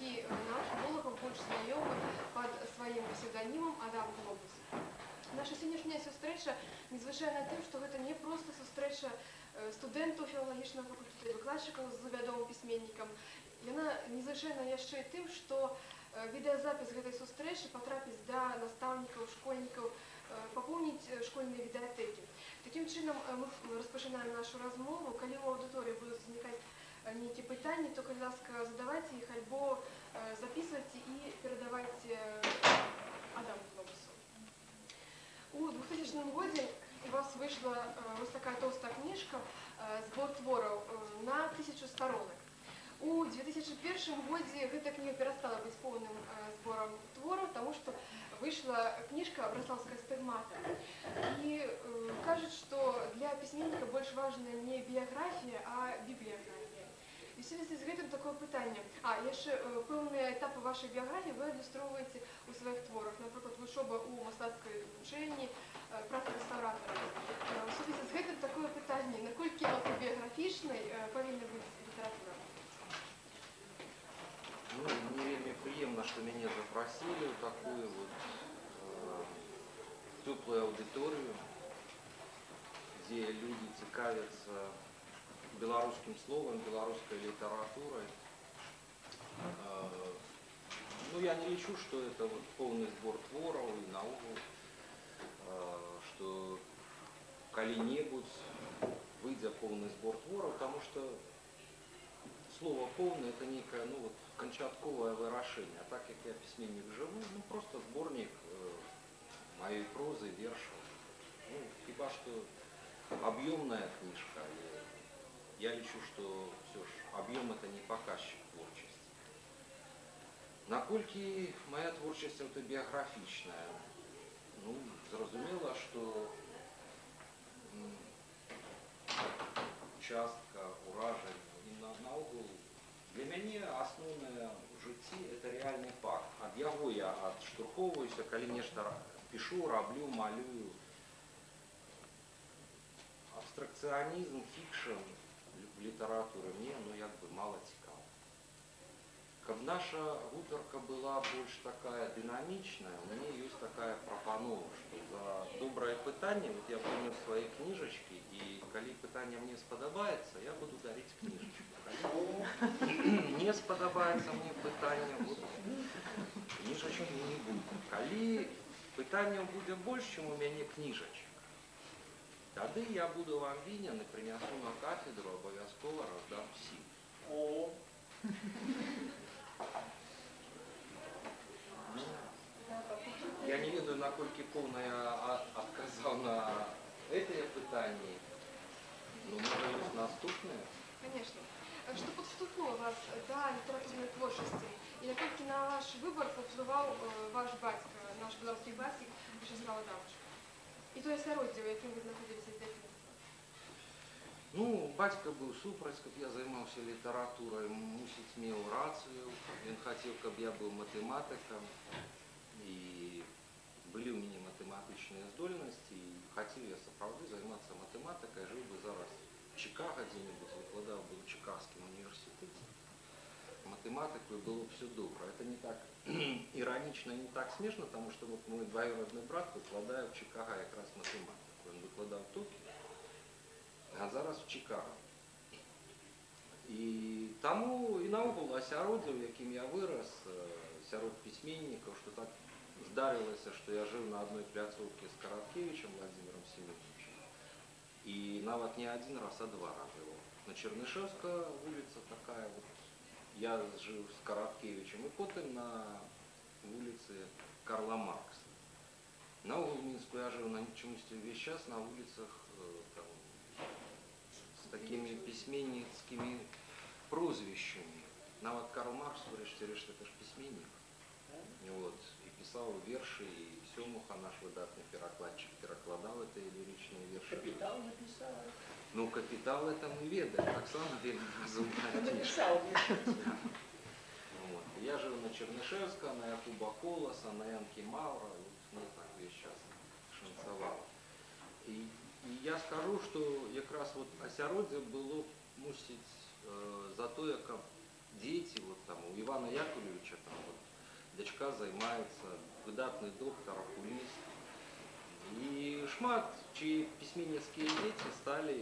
які нашим філологам больш знаёмы пад сваім псевданімам Адам Глобус. Наша сённяшняя сустрэча незвычайная тым, што гэта не проста сустрэча студэнтаў філалагічнага факультэта і выкладчыкаў з вядомым пісьменнікам. Яна незвычайна яшчэ і тым, што відэазапіс гэтай сустрэчы патрапіць да настаўнікаў, школьнікаў, папоўніць школьныя бібліятэкі. Такім чынам мы распачынаем нашу размову. Калі ў аўдыторыі будуць узнікаць нейкія пытанні, то, калі ласка, задавайце іх альбо записывайце і перадавайце Адаму Глобусу. У 2000 годзе у вас выйшла вось такая тоўстая кніжка «Збор твораў» на 1000 старонак. У 2001 годзе гэта кніга перастала быць поўным зборам твораў, таму што выйшла кніжка «Браслаўская стыгмата». І кажуць, што для пісьменніка больш важная не біяграфія, а бібліяграфія. І ў сувязі з гэтым такое пытанне. Яшчэ пэўныя этапы вашай біяграфіі вы адлюстроўваеце ў сваіх творах. Напрыклад, вучоба ў мастацкай вучэнні, праца рэстаўратара. У сувязі з гэтым такое пытанне, наколькі аўтабіяграфічнай павінна быць літаратура? Ну, мне вельмі прыемна, што мяне запросілі ў такую вот теплую аудыторыю, дзе людзі цікавяцца беларускім словам, беларускай літаратурай. Ну, я не лічу, што это вот поўны збор твораў і наогул, што калі-небудзь выйдзе поўны збор твораў, таму што слово «поўны» — это некое, ну, вот, канчатковае вырашэнне. А так, як я пісьменнік жыву, ну, просто зборнік маёй прозы, вершаў. Ну, хіба што аб'ёмная кніжка, але я лічу, што ўсё ж аб'ём — это не паказчык творчасці. Наколькі моя творчасць аўтабіяграфічная? Ну, зразумела, што частка ўражання і наогул для мяне асноўнае ў жыцці — это реальны факт. Ад яго я адштурхоўваюся, калі нешта пішу, раблю, малюю. Абстракцыянізм, фікшн в літаратуры мне, ну, як бы мала цікава. Каб наша гутарка была больш такая дынамічная, у мяне ёсць такая прапанова, што за добрае пытанне, вот я прынёс свае кніжачкі, і калі пытанне мне спадабаецца, я буду дарыць кніжачку. Калі не спадабаецца мне пытанне, вот кніжачкі не будзе. Калі пытанняў будзе больш, чым у мяне кніжачак, тады я буду вам вінен і прынясу на кафедру, абавязкова раздам усім. Я не ведаю, наколькі поўна я адказаў на гэтыя пытанні. Ну, можа, ёсць наступныя? Конечно. Что подштовхнуло вас до литературной творчости? И наколькі на ваш выбор повпливав ваш батько, наш белорусский классик Вячеслав Адамович? И то асяроддзе, у якім вы знаходзіліся з дзяцінства? Ну, бацька быў супраць, каб я займаўся літаратурай, мусіць, меў рацыю. Ён хацеў, каб я быў матэматыкам, і былі ў мяне матэматычныя здольнасці, і хацеў я сапраўды займацца матэматыкай, жыў бы зараз в Чикаго дзе-нибудь, выкладаў бы ў Чикагскім універсітэце. Математыку, и было все добро. Это не так иронично, не так смешно, потому что вот мой двоюродный брат выкладае в Чикаго как раз математику. Он выкладаў в Токио, а зараз в Чикаго. И тому и наогул асяроддзе, в якім я вырос, сярод письменников, что так здарылася, что я жил на одной пляцоўке с Караткевичем Владимиром Семеновичем. И нават не один раз, а два раза. На Чернышевская улица такая вот. Я жил с Караткевичем, и потом на улице Карла Маркса. На углу Минску я жил на чомусь весь час на улицах там, с такими письменницкими прозвищами. Нават Карл Маркс, врешті это же письменник. Вот, и писал верши, и Сёмуха, наш выдатный перекладчик, перекладал это лиричные верши. Капитал написал. Ну, «Капитал» это мы ведаем, Оксана безумная Написал верши. Вот. Я жил на Чернышевского, на Якуба Колоса, на Янки Маура, вот мне так весь час шанцевало. И я скажу, что как раз вот асяроддзе было мусіць за тое, каб дети, вот там у Ивана Яковлевича там вот дочка займаецца, выдатны доктор, окуліст. І шмат чьи пісьменніцкія дзеці сталі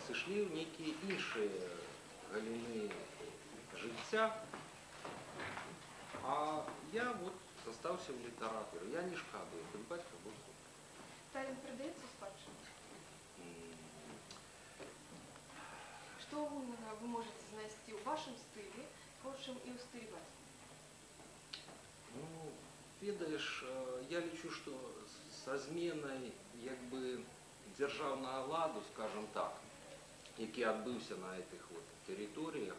сышлі ў нейкія іншыя галіны жыцця, а я вот застаўся ў літаратуры. Я не шкадую, хоць бацька быў супер. Талент передаецца ў спадчыну? Што агульнага вы можаце знайсці ў вашым стылі, творчым і ў стылі бацькі? Ну, ведаеш, я лічу, што са зменай як бы дзяржаўнага ладу, скажем так, які адбыўся на гэтых вот тэрыторыях,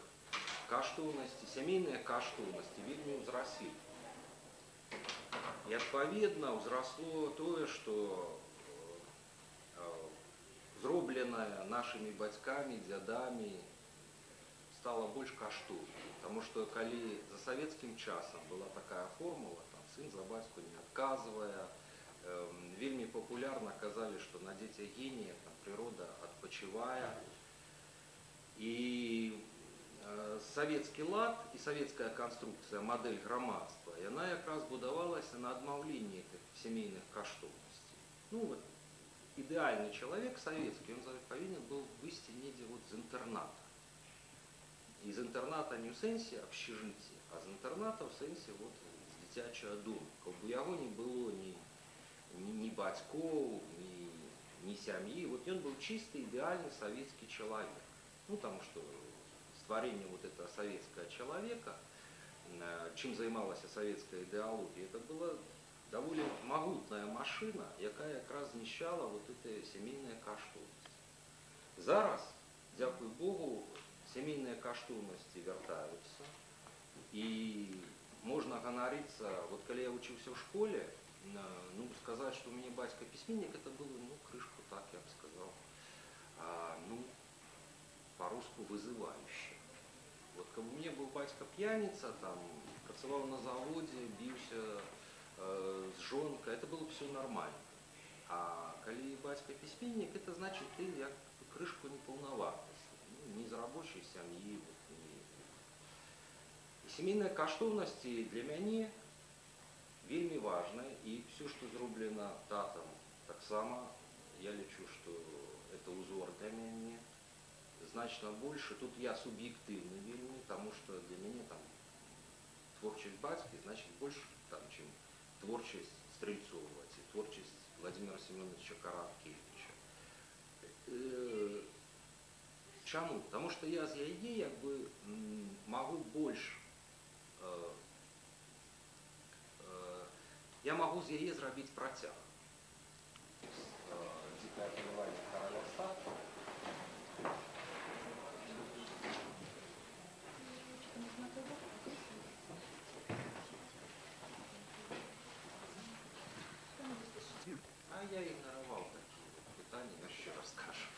каштоўнасці, сямейныя каштоўнасці вельмі ўзраслі. І адпаведна ўзрасло тое, што зробленае нашымі бацькамі, дзядамі, стала больш каштоўнай. Таму што калі за савецкім часам была такая формула, там, сын за бацьку не адказвае, вельмі папулярна казалі, што на дзецях генія там прырода адпачывае. І савецкі лад і савецкая канструкцыя, мадэль грамадства, яна якраз будавалася на адмаўленні гэтых сямейных каштоўнасцей. Ну, вот, ідэальны чалавек савецкі, ён павінен быў выйсці недзе вот з інтэрната. І з інтэрната не ў сэнсе абшчыжыцці, а з інтэрната ў сэнсе вот, з дзіцячага дому. Каб у яго не было ні бацькоў, ні сям'і. Вот ён быў чысты, ідэальны савецкі чалавек. Ну, таму што стварэнне вот этого советского человека, чым займалася савецкая ідэалогія, это была даволі магутная машына, якая якраз знішчала вот эти сямейныя каштоўнасці. Зараз, дзякуй Богу, сямейныя каштоўнасці вяртаюцца, і можна ганарыцца, вот калі я вучыўся ў школе, ну, сказаць, што у мяне бацька пісьменнік, это было, ну, крышку так, я б сказал, ну, по-руску вызывающе. Вот как у меня был батька пьяница, там, працаваў на заводе, бился с жонкой, это было все нормально. А коли батька письменник, это значит, ты як крышку неполноватости, ну, не из рабочей семьи. Вот, не... Семейные каштоўнасці для мяне вельмі важныя, и все, что зроблено татам, таксама я лічу, что это узор для мяне. Значно больше, тут я субъективный вельмі, потому что для меня там творчесть бацькі значит больше, там, чем творчесть Стрельцова, творчесть Владимира Семеновича Караткевича. Чаму? Потому что я з яе як бы могу больше, я могу з яе зрабіць працяг. Дикое полювання короля Стафа. А я ігнараваў такія пытанні, яшчэ раз кажу.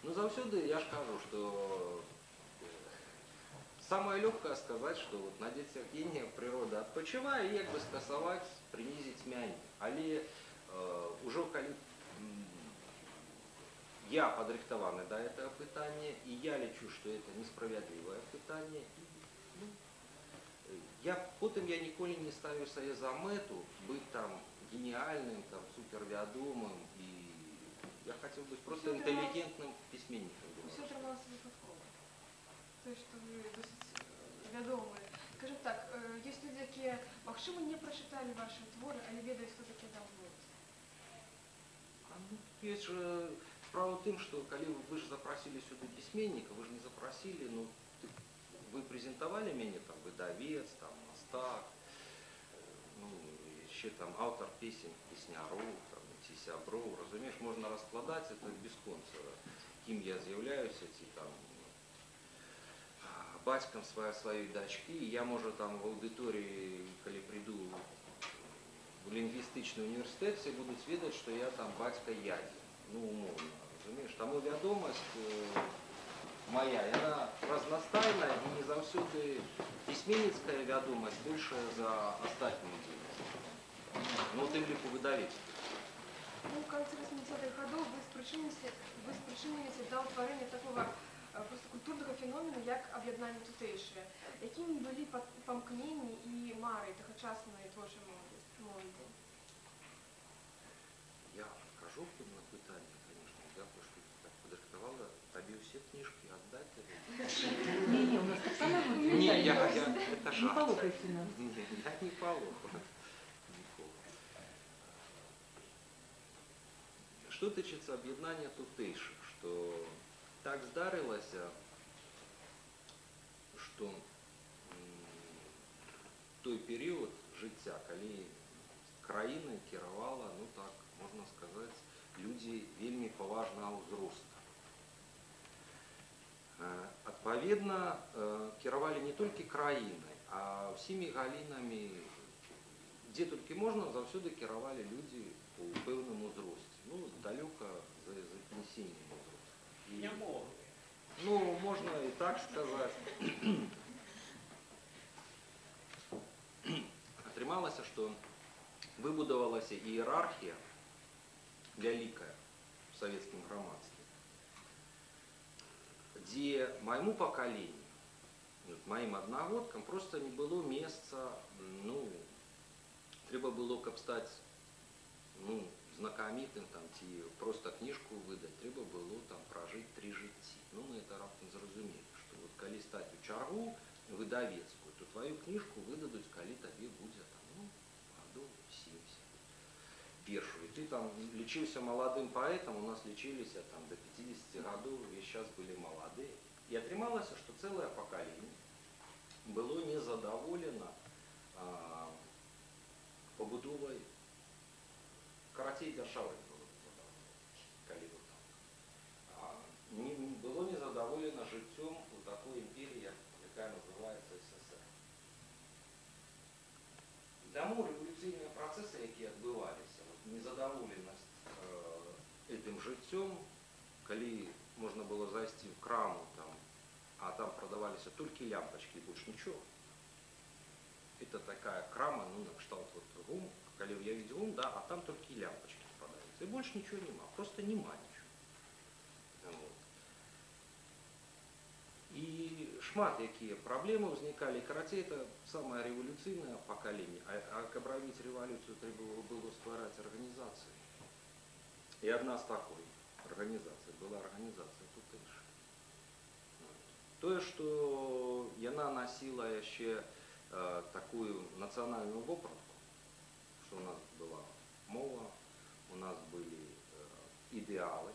Ну, заўсёды я ж кажу, што самое легкое сказать, что вот на дзецях генія прырода адпачывае, і як бы скасаваць, прынізіць мяне. Але ўжо калі я падрыхтаваны да этого пытання, і я лічу, што это несправядлівае пытанне, ну, потым я ніколі не ставлю сабе за мэту быць там гениальным, там, супервядомым, и я хотел быть просто интеллигентным письменником. Все атрымалася выпадкова. То, что вы досыць вядомыя. Скажем так, есть люди, якія, магчыма, не прочитали ваши творы, але ведаюць, хто такі Адамовец. Ну, есть же справа в том, что когда вы же запросили сюда письменника, вы же не запросили, ну, вы презентовали меня, там, выдавец, там, мастак, ну, еще там автор песен, песняров, там, ці сяброў, разумеешь, можно раскладать это без конца, кім я з'яўляюсь, ці там бацькам своей дочки, и я, может, там в аудитории, когда приду в лингвистичный университет, все будут ведать, что я там батька Яді, ну, умовно, разумеешь, таму вядомасць моя, она разнастайная и не заўсёды пісьменніцкая вядомасць большая за астатнюю дзейнасць. Ну, тым ліку выдавецтва. Ну, в конце 80-х годов вы спричинились до утворения такого просто культурного феномену, як об'єднання тутейшее. Якими були памкнення і мари тогочасної творчої молоді? Я кажу на питання, звісно, дякую, що ти так подрихтувала. Тобі всі книжки віддати? Не, у нас так само будет. Ні, это Не жарт. полопайте нас. Ні, я не полопаю. Что тычится об'єднання тутейших, что так здарилося, что той період життя, коли країною керувала, ну так, можна сказати, люди вельми поважного узросту. Адпаведна, кіравалі не толькі краінай, а ўсімі галінамі, дзе толькі можна, заўсёды кіравалі людзі у пэўным узросце. Ну, далёка за пенсійным узростам. Не могу. Ну, можна і так сказаць. Атрымалася, што выбудавалася іерархія вялікая в савецкім грамадстве, дзе майму пакаленню, маім аднагодкам проста не было месца, ну, трэба было, каб стаць, ну, знакамітым там, ці проста кніжку выдаць, трэба было там пражыць 3 жыцці. Ну, мы это раптам зразумелі, што вот калі стаць у чаргу выдавецкую, то твою кніжку выдадуць, калі табе будзе там, ну, гадоў 70. Першую. І ты там лічыўся маладым паэтам, у нас лічыліся там до 50 гадоў, весь час былі маладыя. І атрымалася, што цэлае пакаленне было незадаволена пабудовай, карацей дзяржавай было задаволена, калі вот так. Не было незадаволена жыццём у такой імперіі, якая называецца СССР. Таму рэвалюцыйныя працэсы, якія адбываліся, незадаволенасць этим жыццём, калі можна было зайсці в краму, там, а там продаваліся толькі лямпачкі і больш нічого. Это такая крама, ну, на кшталт вот ГУМ, калі уявіць ГУМ, да, а там толькі лямпачкі продаюцца. І больш нічого нема, просто нема нічого. Вот. І шмат якія праблемы ўзнікалі. Карацей, это самае рэвалюцыйнае пакаленне. А каб рабіць рэвалюцыю, трэба было ствараць арганізацыю. І адна з такой арганізацый была арганізацыя тутэйшая. Тое, што яна насіла яшчэ такую нацыянальную вопратку, што у нас была мова, у нас былі ідэалы.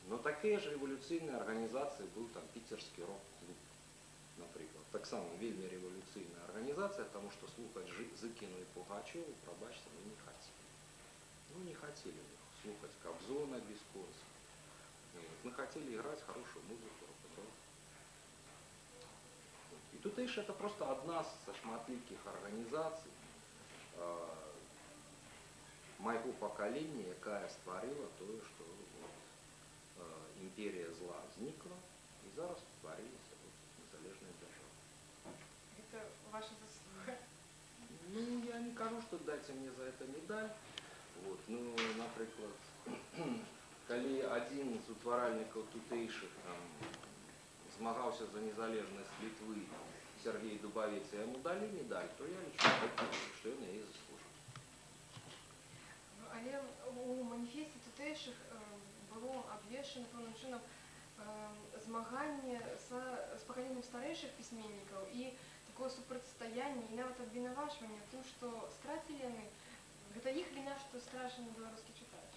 Но такія ж рэвалюцыйныя арганізацыі быў там піцерскі рок-клуб, напрыклад. Таксама вельмі рэвалюцыйная арганізацыя, таму што слухаць Зыкіну і Пугачёву, прабачце, мы не хацелі. Ну, не хотели слухать Кобзона без конца. Мы хотели играть хорошую музыку, рок-н-ролл. И тутэйшая это просто одна з шматлікіх арганізацый майго пакалення, якая стварыла тое, што імперія зла знікла, і зараз стварыліся незалежная дзяржава. Это ваша заслуга. Ну, я не кажу, што дайце мне за это медаль. Вот, ну, напрыклад, калі адзін з утваральнікаў тутэйшых там змагаўся за незалежнасць Літвы, Сергей Дубавец, і яму далі медаль, то я лічу, што ён яе заслужыў. Але у маніфесце тутэйшых было абвешчана пэўным чынам змаганне з пакаленнем старэйшых пісьменнікаў і такое супрацьстаянне і нават абвінавачванне ў тым, што страцілі яны. Гэта іх віна, што страшны беларускі чытач,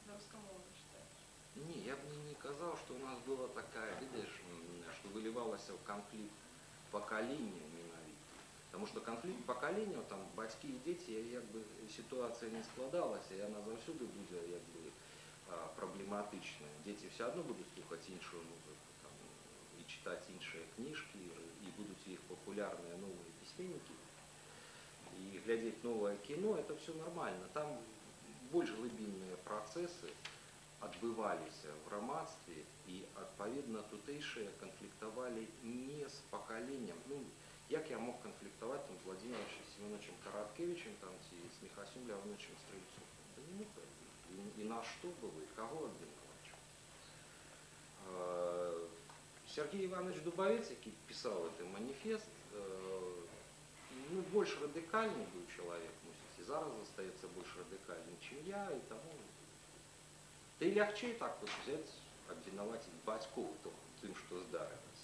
беларускамоўны чытач? Не, я б не казаў, што у нас была такая, видиш, што вылівалася ў канфлікт пакаленняў менавіта. Таму што канфлікт пакаленняў, там бацькі і дзеці, як бы сітуацыя не складалася, яна заўсёды будзе як бы праблематычная. Дзеці все адно будуць слухаць іншую музыку, там, і чытаць іншыя кніжкі, і будуць іх папулярныя новыя пісьменнікі. И глядеть новое кино, это все нормально. Там больше глубинные процессы отбывались в громадстве, и, отповедно, тутэйшие конфликтовали не с поколением. Ну, як я мог конфликтовать там, с Владимиром Семеновичем Короткевичем, там, с Михаилом Леонидовичем Стрельцовым? Да не мог. И на что было, и кого обвиновать? Сергей Иванович Дубовец, який писал этот манифест, ну, больше радикальный был человек, мусіць, і зараз остается больше радикальным, чем я, и тому. Да и легче так вот взять, обвинуватить батьков тем, что здарилось.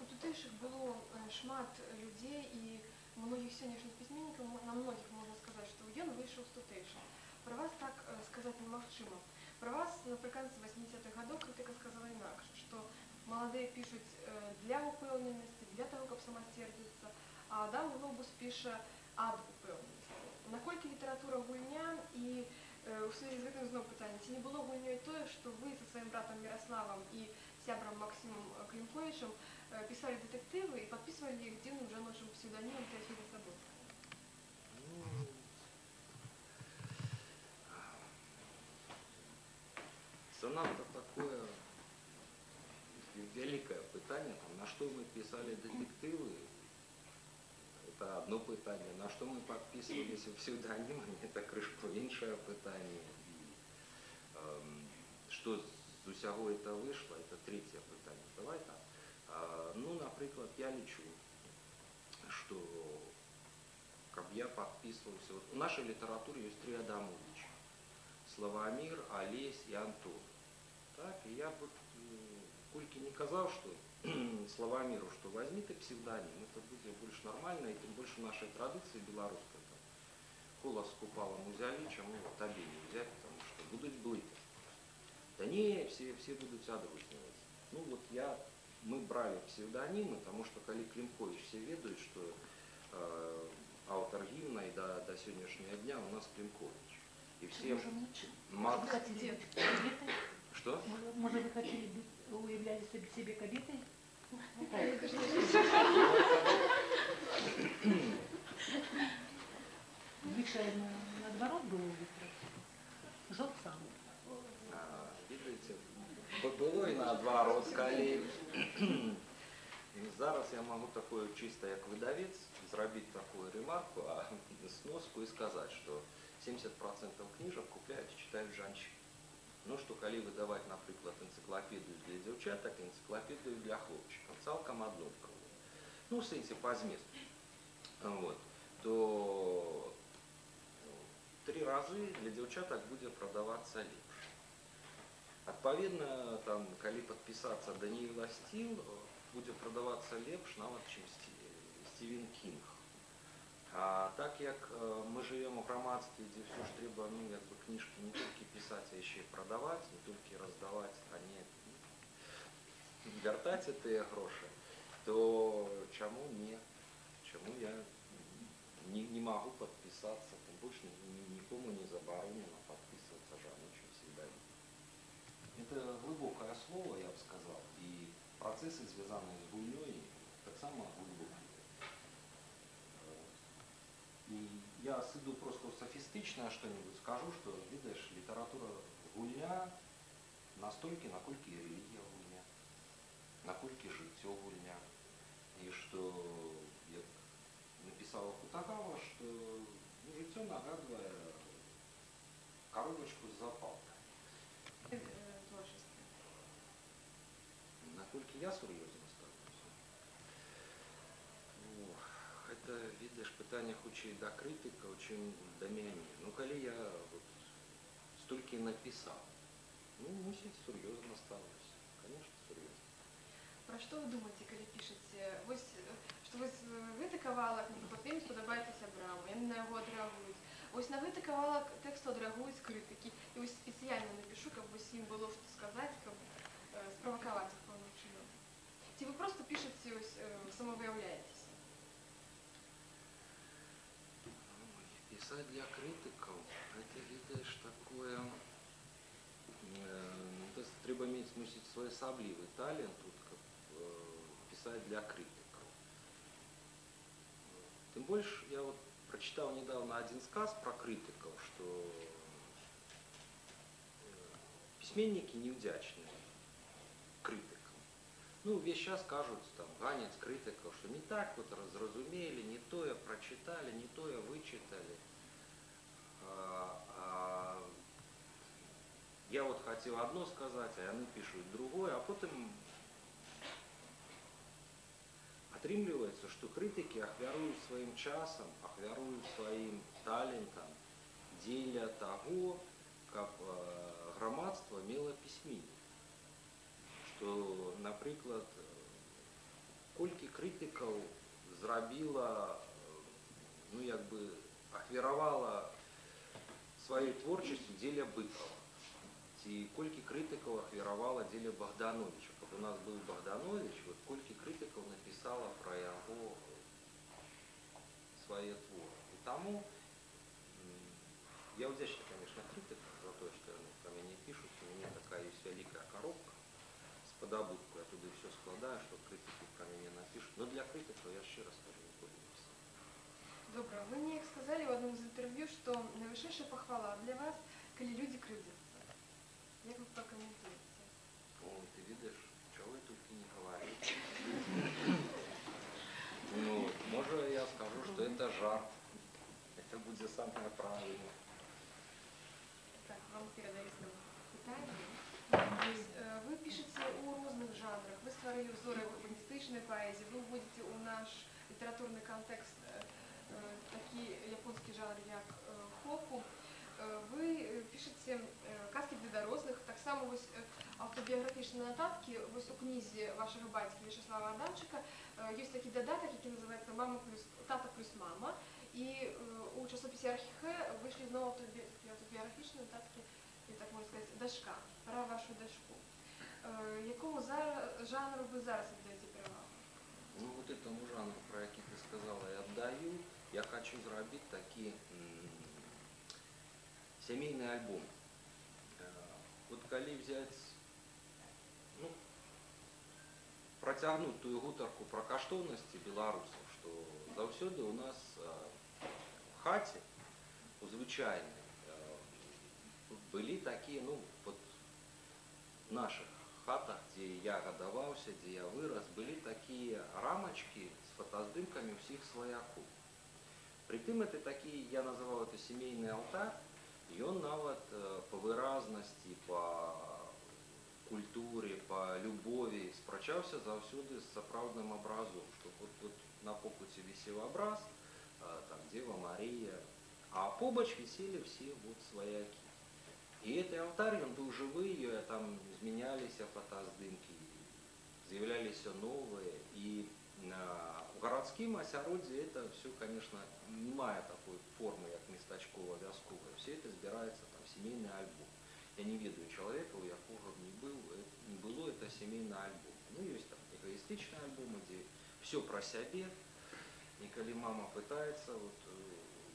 У тутэйшых было шмат людзей і многіх сённяшніх пісьменнікаў, на многіх можна сказаць, што ён выйшаў з тутэйшых. Пра вас так сказаць немагчыма. Пра вас напрыканцы 80-х гадоў крытыка сказала інакш, што маладыя пішуць для упэўненасці, для таго, каб самасцвердзіцца, а Адам Глобус піша ад упэўненасці. Наколькі літаратура гульня і у сувязі з гэтым зноў пытанне, ці не было гульнёй тое, што вы са сваім братам Міраславам і сябрам Максімам Клімковічам пісалі дэтэктывы і падпісвалі іх дзіўным жаночым псевданімам Теофіля Сабоцкага? Занадто такое великое пытание, там, на что мы писали детективы, это одно пытание, на что мы подписывались псевдонимами, это крышку іншее пытание. Что з усяго это вышло, это третье пытание. Давай так. Ну, например, я лечу, что как я подписывался. Вот в нашей литературе есть 3 Адамовича. Славомир, Олесь и Антон. Так, и я вот Кольке не казал, что Славомиру, что возьми ты псевдоним, это будет больше нормально, и тем больше нашей традиции белорусской. Колос купала музявича, ну вот табе не взять, потому что будут блыть. Да не, все будут адрознивать. Ну вот мы брали псевдонимы, потому что коли Климкович все ведают, что автор гимна и до сегодняшнего дня у нас Климкович. И все... Может, вы хотели быть кабетой? Что? Может, вы хотели быть, уявляли себе кабетой? Выше наоборот было утро. Жил сам. Видите, было и наоборот, коли... Зараз я могу такое чисто як видавец зробить такую ремарку, а сноску и сказать, что 70% книжек купляют и читают женщины. Ну, что коли выдавать, например, энциклопедию для девчат, так и энциклопедию для хлопчиков, цалком однолького. Ну, в сенсе по зместу. Вот. То 3 разы для девчаток будет продаваться лепш. Отповедно, там, коли подписаться Даниила Стил, будет продаваться лепш нават, чим Стівен Кінг. А так як ми живемо в громадстві, де все ж треба, ну, якби книжки не тільки писати, а ще й продавати, не тільки роздавати, а не вертати ці гроші, то чому ні? Чому я не могу подписаться, тем больше никому не заборонено подписываться жаночим псевдонимом. Это глубокое слово, я бы сказал, и процессы, связанные с гульней, так само глубокие. И я сыду просто софистичное что-нибудь скажу, что, видишь, литература гульня настолько, накольки и религия гульня, накольки життя гульня. И что я написал Кутагава, что життя нагадывая коробочку с запалкой. Накольки я серьезно ставлюся? Ну, это, видишь, питання хоч і до критика, очень до мяне. Ну, коли я вот столько написал, ну, мусить серьезно ставлюся. Конечно, серьезно. Про што вы думаеце, калі пішаце? Вось, што вось гэты кавалак, напрыклад, вельмі спадабаецца сябрам, яны на яго адрэагуюць. Вось на гэты кавалак тэксту адрэагуюць крытыкі. І вось спецыяльна напішу, каб вось ім было што сказаць, каб справакаваць іх пэўным чынам. Ці вы проста пішаце, вось, самавыяўляецеся? Писать для критиков, это, видишь, такое... Треба иметь, мусить, свой особливый талент, тут, как, писать для критиков. Тем больше, я вот прочитал недавно один сказ про критиков, что письменники неудячные критикам. Ну, весь час кажут, там, ганять критиков, что не так вот разразумели, не то я прочитали, не то я вычитали. Я вот хотел одно сказать, а яны пишут другое, а потом атрымліваецца, что критики ахвяруюць сваім часам, ахвяруюць сваім талентам дзеля таго, каб грамадства мела пісьменнік. Што, напрыклад, колькі крытыкаў зрабіла, ну як бы ахвяравала сваёй творчасцю дзеля Быкова. Ці колькі крытыкаў ахвяравала дзеля Богдановича. Каб у нас быў Богданович, вот колькі крытыкаў напісала пра яго свае творы. І таму я удзячны, конечно, крытыкам за тое, што яны пра мяне пішуць. У мяне такая ёсць вялікая коробка з падабытку. Я туды все складаю, што крытыкі пра мяне напішуць. Но для крытыкаў я шчыра скажу, не буду пісаць. Добра, вы неяк сказалі ў адным з інтэрв'ю, што найвышэйшая пахвала для вас, калі людзі крыўдзяцца. Як вы пракаментуеце? О, ты видишь, чего я только не говорю. Ну, может, я скажу, что это жарт. Это будет самое правильное. Так, вам перадаюцца пытанні. Вы пішаце ў розных жанрах, вы стварылі ўзоры урбаністычнай паэзіі, вы ўводзіце ў наш літаратурны кантэкст такі японскі жанр, як хопу. Вы пішаце казкі для дарослых, таксама вось аўтабіяграфічныя нататкі, вось у кнізе вашага бацькі Вячеслава Адамчыка ёсць такі дадатак, які называецца «Мама плюс тата плюс мама», і у часопісе «Архіхэ» выйшлі зноў аўтабіяграфічныя нататкі, так можна сказаць, дачка, пра вашу дачку. Якому жанру вы зараз аддаеце перавагу? Ну, вот этому жанру, про який ты сказала, я отдаю. Я хочу зробити такий сімейний альбом. Вот коли взять, ну, протягнуть ту гутарку про каштоўнасці беларусаў, што заўсёды у нас в хаце, у звычайнай, былі такія, ну, вот в наших хатах, где я гадаваўся, где я вырос, были такие рамочки с фотоздымками всех свояков. Притым это такие, я называл это семейный алтарь, и он нават по выразности, по культуре, по любови спрачаўся заўсёды с сапраўдным абразом, что вот на покуце висел образ, там Дева Мария, а побач висели все вот свояки. И этот алтарь, он был живый, там изменялись фотоздымки, з'являлись новые, и в городским асяроддзі это все, конечно, не мае такой формы, как местачкова вязковая. Все это збираецца там семейный альбом. Я не ведаю человека, у якога не было это семейный альбом. Ну, есть там эгоистичные альбомы, где все про себе. И когда мама пытается, вот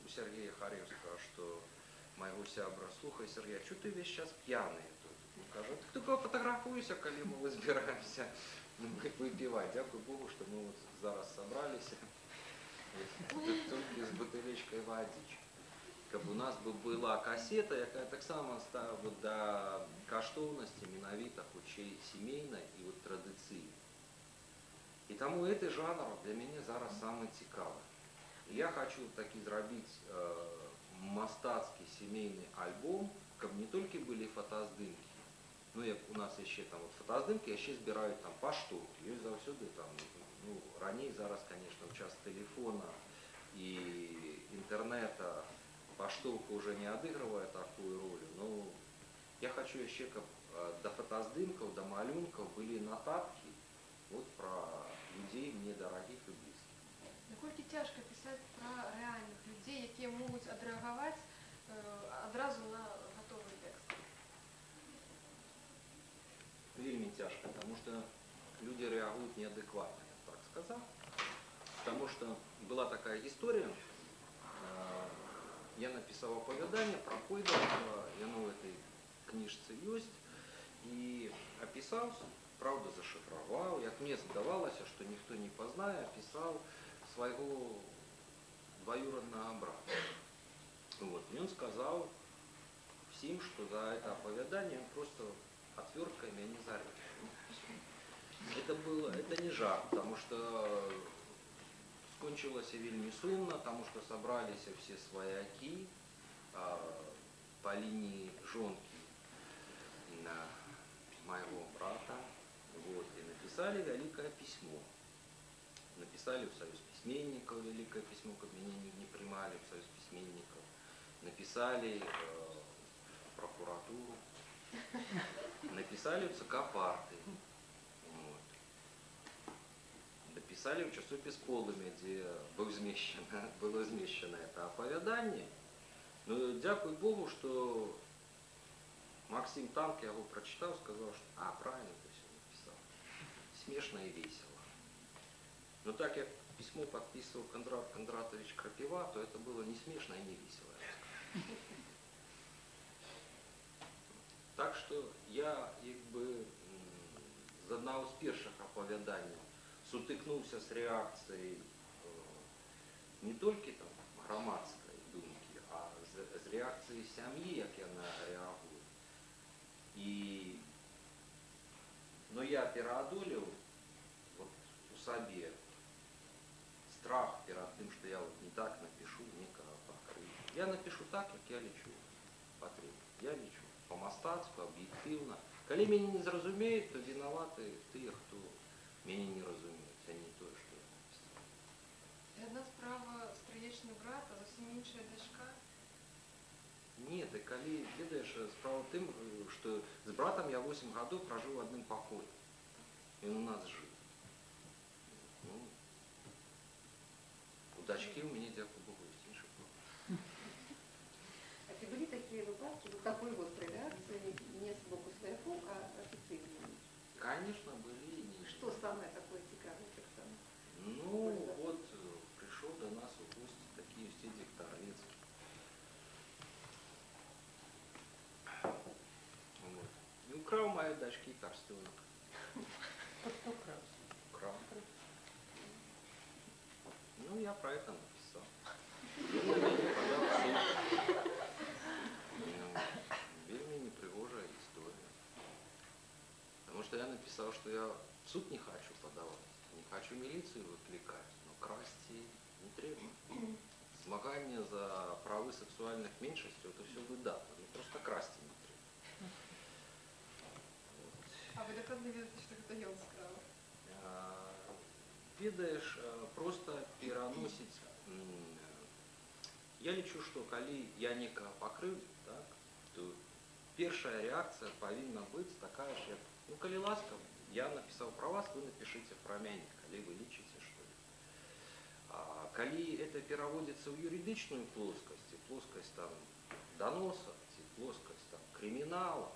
у Сергея Харевского, что моего сябра, слухай, Сергей, что ты весь сейчас пьяный тут? Он кажет, ты только фотографуйся, когда мы збираемся выпивать. Дякую Богу, что мы вот зараз собрались только с бутылечкой водички. Как у нас бы была кассета, якая так само вот до каштоўнасці менавіта хутчэй семейной и вот традыцыйнай. И тому этот жанр для меня зараз самый цікавы. Я хочу таки зрабіць мастацкі семейный альбом, каб не только были фотоздымки, ну як у нас еще там вот фотоздымки, яшчэ збіраюць там паштоўкі, ёсць заўсёды там, ну раней зараз, конечно, в час телефона и интернета паштоўка уже не адыгрывае такую роль, но я хочу яшчэ, каб до фотоздымкаў, до малюнкаў были нататки вот про людей мне дорогих и близких. Наколькі цяжка пісаць пра рэальных людзей, якія могуць адрэагаваць адразу на гатовы тэкст? Вельми тяжко, потому что люди реагируют неадекватно, я так сказал. Потому что была такая история, я написал оповедание про Койдалова, яно в этой книжце есть, и описал, правда зашифровал, як мне здавалось, что никто не познает, описал своего двоюродного брата. Вот. И он сказал всем, что за это оповедание он просто отверткой меня не зарежет. Это не жарт, потому что скончилось вельми сумно, потому что собрались все свояки по линии жонки написали великое письмо. Написали в Союз письменников великое письмо, как меня не принимали в Союз письменников. Написали в прокуратуру. Написали в ЦК партии. Вот. Написали в часопис «Полымя», где было змещено это оповедание. Но дякую Богу, что Максим Танк, я его прочитал, сказал, что правильно ты все написал. Смешно и весело. Но так как письмо подписывал Кондрат Кондратович Крапива, то это было не смешно и не весело. Так что я з одного з перших оповідань сутикнувся з реакцією не тільки там громадської думки, а з реакцією сім'ї, як вона реагує. Но я переодолел у себе страх перед тем, что я не так напишу, некого покрою. Я напишу так, как я лечу потребно. Я лечу по-мастацку, объективно. Коли меня не зразумеют, то виноваты те, кто меня не разумеет, а не то, что я написал. І одна справа стрієчний брат, а зовсім інша дочка. Нет, и коли, видишь, справа в том, что с братом я 8 годов прожил в одном покое. И он у нас жил. Ну, у дочки у меня, дякую Богу, есть інший план. А чи були такі випадки, такої гострої реакції не з боку свояков, а офіційної? Конечно, были. Що саме таке цікаве, Оксана? Ну, вот пришел до нас в гости такие Евстигий Торовецкий. Вот. И украл у моей дочки торстенок. Кто украл? Украл. Ну, я про это написал. Он на меня подал в суд. Ну, вельми непригожая история. Потому что я написал, что я в суд не хочу подавать, не хочу милицию выкликать, но красть не требую. Змагання за правы сексуальных меньшинств, это все выдатно, но просто красть не требую. А ви докладно вірите, що це ён скрав? Ведаешь, просто переносить. Я лічу, что коли я некого покрыл, так, то первая реакция повинна быть такая же, ну, коли ласка, я написал про вас, вы напишите про меня, коли вы лічите, что ли. А коли это переводится в юридичную плоскость, плоскость там доноса, плоскость там криминала,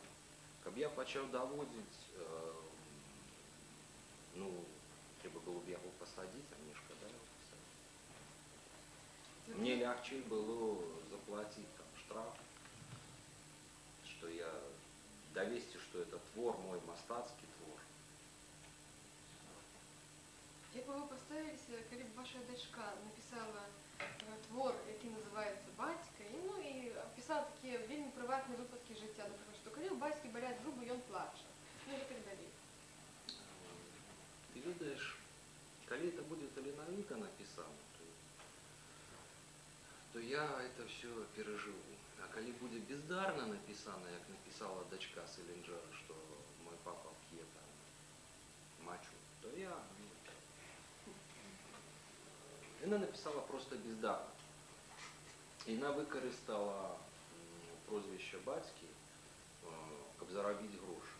как я почав доводить, ну, треба было бы его посадить, а мне шкода его посадить. Мне легче было заплатить там штраф, что я довести, что это твор мой, мастацкий твор. Як би ви поставилися, коли б ваша дочка написала твор, який називається «Батька», і, ну, і описала такі вельми приватні випадки життя, наприклад, що коли у батьки болять зуби, і він плаче, ну і так далі. Ты видишь, коли это будет талановито написано, то я это все переживу. А коли будет бездарно написано, как написала дочка Селінджера, что мой папа пьет мачу, то я... Она написала просто бездарно. І вона використала прозвище батьки, щоб заробити гроші.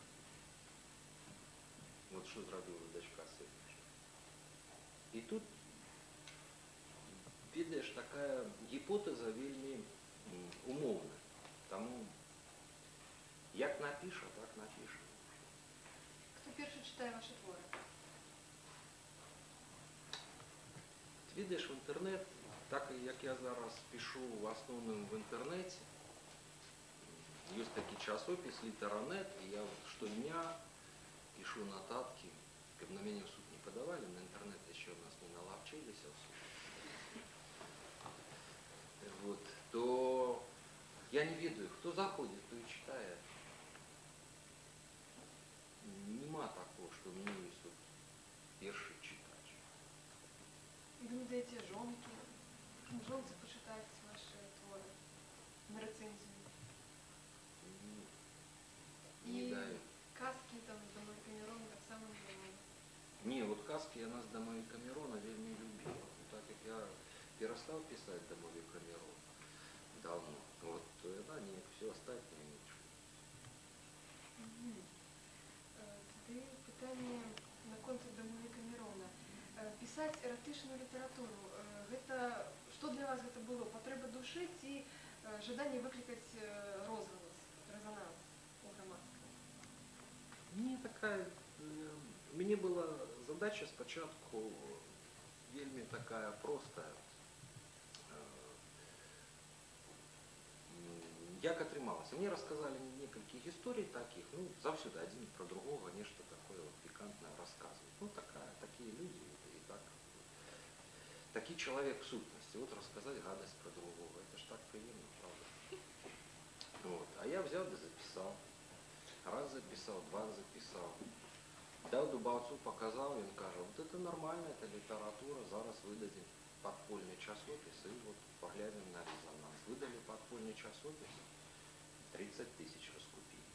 От що зробила дочка Селінджера. І тут, видиш, така гіпотеза вельми умовна. Тому як напише, так напише. Хто перший читає ваші твори? Видиш, в інтернет, так як я зараз пишу в основному в інтернеті, є такий часопис «Літеранет», і я вот щодня пишу нотатки, как на меня в суд не подавали, на интернет еще у нас не наловчились в суд. Вот, то я не ведаю, кто заходит, кто и читает. Нема такого, что у меня есть вот перший читач. І ви не даєте жонці почитати ваші твори на рецензію. Не І даю. казки там з Домой Камерон так само не дають. Не, вот казки я нас домовика Мирона вельмі любил. Так как я перестал писать домовика Мирона давно, вот, то да, не, все остальное ничего. Тады пытанне наконт дамовіка Мірона. Пісаць эратычную літаратуру, гэта што для вас гэта было? Патрэба душы ці жаданне выклікаць розгалас, рэзананс у грамадстве? Не такая, мне была задача спочатку вельмі такая простая. Як атрымалася? Мне рассказали некалькі гісторый таких, ну, заўсёды адзін про другого нешта такое вот пикантное рассказывают. Ну, такие люди, и так, такий человек в сутности. Вот рассказать гадость про другого, это ж так приемно, правда? Вот. А я взял да записал. Раз записал, два записал. Дал Дубовцу, показал, он каже, вот это нормально, это литература, зараз выдадим подпольный часопис, и вот поглядим на резонанс. Выдали подпольный часопис, 30 тысяч раскупили.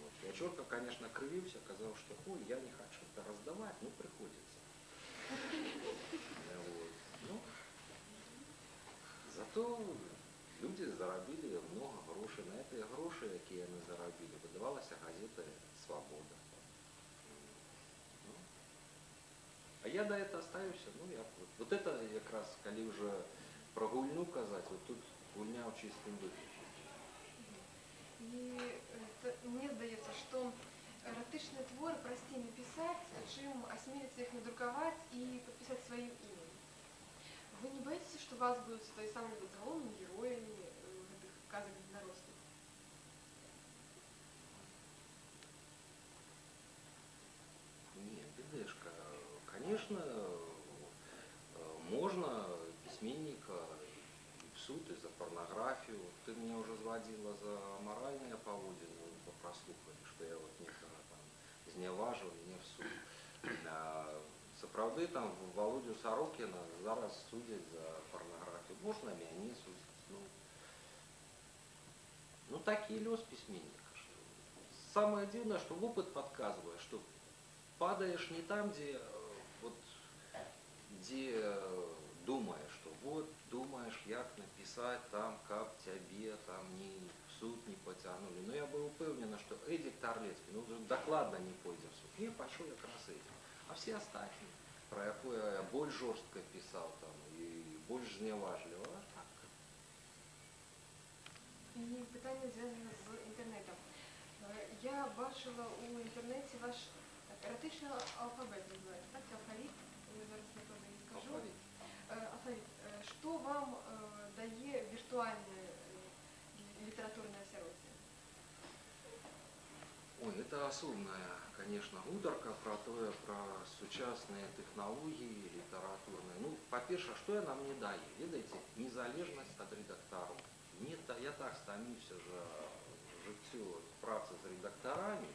Вот. Я четко, конечно, кривился, сказал, что ой, я не хочу это раздавать, но приходится. Вот. Ну, зато люди заробили много грошей. На эти гроши, які они заробили, выдавалась газета «Свобода». Ну, а я до этого остаюсь, ну, я, вот это как раз, коли уже про гульню казать, вот тут гульня в чистым выгляде. І мне здаецца, што эратычныя творы прасцей напісаць, чым асмеліцца іх надрукаваць і падпісаць сваім імем. Вы не боитесь, что вас будут той самыми вот головными героями гэтых казак для дарослых? Нет, бедышка. Конечно, можно письменника в суд и за порнографию. Ты меня уже зводила за моральные поводины, вы прослухали, что я вот некого там зневажил, мне в суд. Сапраўды там Володю Сорокина зараз судят за порнографию. Можно мяне судить. Ну такие лёс письменника. Что... Самое дивное, что опыт подсказывает, что падаешь не там, где вот где думаешь, что вот думаешь, як написать там, как тебе там не в суд не потянули. Но я был упевнена, что Эдик Тарлецкий, ну докладно не пойдет в суд. Не пошел я как раз этим. А все остальные, про якое я больше жестко писал там и больше зневажливо, а так. І питання зв'язане з інтернетом. Я бачила у інтернеті ваш ератичний алфавит називається, так? Алфавит, я зараз ніколи не скажу. Алфавит. Що вам дає віртуальне літературне осяроддя? Ой, это особная, конечно, гутарка про то, про сучасные технологии литературные. Ну, по-перше, что я нам не даю? Видите, незалежность от редакторов. Я так стамився за жыццё працы з редакторами,